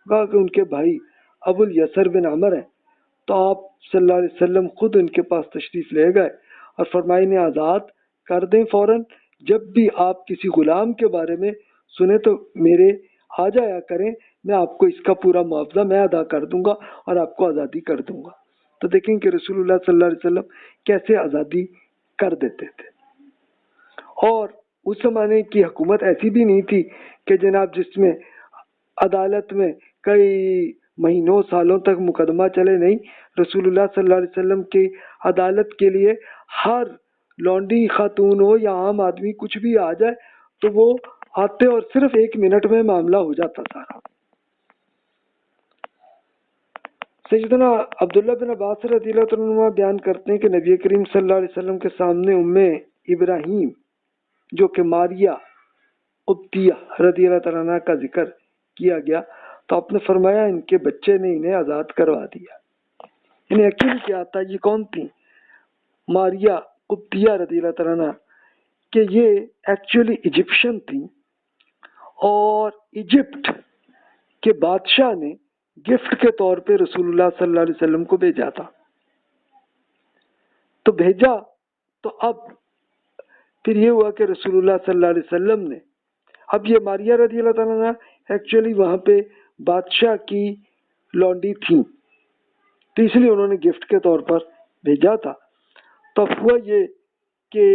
کہا کہ ان کے بھائی ابو الیسر بن عمر ہیں۔ تو آپ صلی اللہ علیہ وسلم خود ان کے پاس تشریف لے گئے اور فرمایا انہیں آزاد کر دیں فوراً، جب بھی آپ کسی غلام کے بارے میں سنیں تو میرے آ جایا کریں، میں آپ کو اس کا پورا معاوضہ میں ادا کر دوں گا اور آپ کو آزادی کر دوں گا۔ تو دیکھیں کہ رسول اللہ صلی اللہ علیہ وسلم کیسے آزادی کر دیتے تھے۔ اور اس زمانے کی حکومت ایسی بھی نہیں تھی کہ جناب جس میں عدالت میں کئی مہینوں سالوں تک مقدمہ چلے، نہیں، رسول اللہ صلی اللہ علیہ وسلم کی عدالت کے لیے ہر لونڈی خاتون ہو یا عام آدمی کچھ بھی آ جائے تو وہ آتے اور صرف 1 منٹ میں معاملہ ہو جاتا سارا۔ سیدنا عبداللہ بن عباس رضی اللہ عنہ بیان کرتے ہیں کہ نبی کریم صلی اللہ علیہ وسلم کے سامنے ابراہیم جو کہ ماریہ قبطیہ رضی اللہ تعالیٰ عنہ کا ذکر کیا گیا تو آپ نے فرمایا ان کے بچے نے انہیں آزاد کروا دیا۔ انہیں یقین کیا آتا یہ کون تھی؟ ماریہ قبطیہ رضی اللہ تعالیٰ عنہ، کہ یہ ایکچولی ایجپشن تھی اور ایجپٹ کے بادشاہ نے گفٹ کے طور پہ رسول اللہ صلی اللہ علیہ وسلم کو بھیجا تھا۔ تو بھیجا تو اب پھر یہ ہوا کہ رسول اللہ صلی اللہ علیہ وسلم نے، اب یہ ماریہ رضی اللہ تعالیٰ عنہ ایکچولی وہاں پہ بادشاہ کی لونڈی تھیں، تو اس لیے انہوں نے گفٹ کے طور پر بھیجا تھا۔ تو ہوا یہ کہ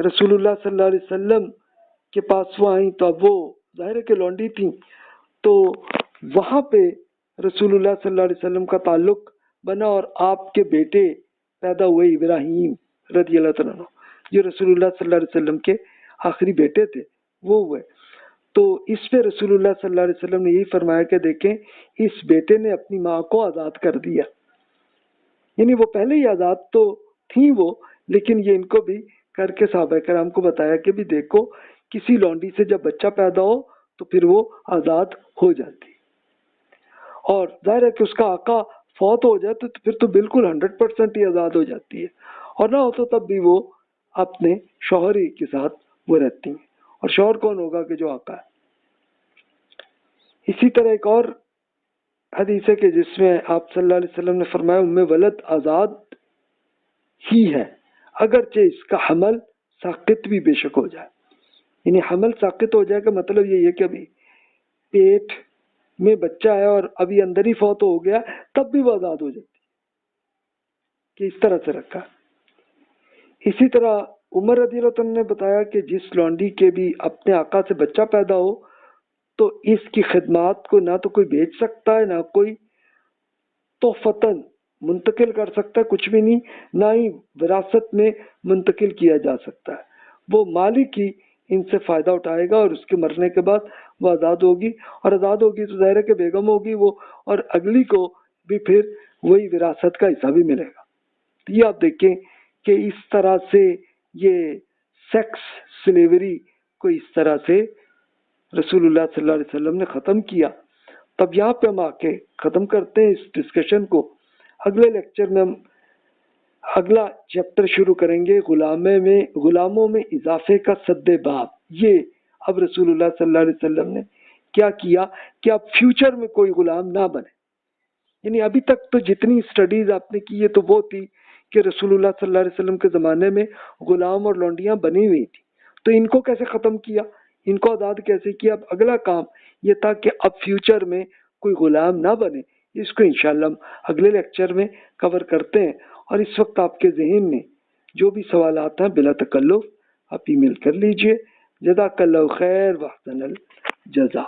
رسول اللہ صلی اللہ علیہ وسلم کے پاس وہ آئیں تو اب وہ ظاہر ہے کہ لونڈی تھیں، تو وہاں پہ رسول اللہ صلی اللہ علیہ وسلم کا تعلق بنا اور آپ کے بیٹے پیدا ہوئے ابراہیم رضی اللہ تعالیٰ عنہ، جو رسول اللہ صلی اللہ علیہ وسلم کے آخری بیٹے تھے وہ ہوئے۔ تو اس پہ رسول اللہ صلی اللہ علیہ وسلم نے یہی فرمایا کہ دیکھیں اس بیٹے نے اپنی ماں کو آزاد کر دیا، یعنی وہ پہلے ہی آزاد تو تھیں وہ، لیکن یہ ان کو بھی کر کے صحابہ کرام کو بتایا کہ بھی دیکھو کسی لونڈی سے جب بچہ پیدا ہو تو پھر وہ آزاد ہو جاتی، اور ظاہر ہے کہ اس کا آقا فوت ہو جائے تو پھر تو بالکل 100% ہی آزاد ہو جاتی ہے، اور نہ ہو تو تب بھی وہ اپنے شوہر ہی کے ساتھ وہ رہتی ہیں، اور شوہر کون ہوگا کہ جو آقا ہے۔ اسی طرح ایک اور حدیث ہے کہ جس میں آپ صلی اللہ علیہ وسلم نے فرمایا ام ولد آزاد ہی ہے اگرچہ اس کا حمل ساقط بھی بے شک ہو جائے، یعنی حمل ساقط ہو جائے کا مطلب یہ ہے کہ ابھی پیٹ میں بچہ ہے اور ابھی اندر ہی فوت ہو گیا تب بھی وہ آزاد ہو جاتی، کہ اس طرح سے رکھا۔ اسی طرح عمر رضی اللہ عنہ نے بتایا کہ جس لونڈی کے بھی اپنے آقا سے بچہ پیدا ہو تو اس کی خدمات کو نہ تو کوئی بیچ سکتا ہے، نہ کوئی تحفتاً منتقل کر سکتا ہے، کچھ بھی نہیں، نہ ہی وراثت میں منتقل کیا جا سکتا ہے، وہ مالک ہی ان سے فائدہ اٹھائے گا، اور اس کے مرنے کے بعد وہ آزاد ہوگی، اور آزاد ہوگی تو ظاہر ہے کہ بیگم ہوگی وہ، اور اگلی کو بھی پھر وہی وراثت کا حصہ بھی ملے گا۔ یہ آپ دیکھیں کہ اس طرح سے یہ سیکس سلیوری کو اس طرح سے رسول اللہ صلی اللہ علیہ وسلم نے ختم کیا۔ تب یہاں پہ ہم آ کے ختم کرتے ہیں اس ڈسکشن کو۔ اگلے لیکچر میں ہم اگلا چیپٹر شروع کریں گے، غلاموں میں اضافے کا سد باب۔ یہ اب رسول اللہ صلی اللہ علیہ وسلم نے کیا کیا کہ اب فیوچر میں کوئی غلام نہ بنے، یعنی ابھی تک تو جتنی اسٹڈیز آپ نے کی ہے تو وہ تھی کہ رسول اللہ صلی اللہ علیہ وسلم کے زمانے میں غلام اور لونڈیاں بنی ہوئی تھی، تو ان کو کیسے ختم کیا، ان کو آزاد کیسے کیا۔ اب اگلا کام یہ تھا کہ اب فیوچر میں کوئی غلام نہ بنے، اس کو انشاءاللہ ہم اگلے لیکچر میں کور کرتے ہیں۔ اور اس وقت آپ کے ذہن میں جو بھی سوالات ہیں بلا تکلف آپ ای میل کر لیجئے۔ جزاک اللہ خیر واحسن الجزا۔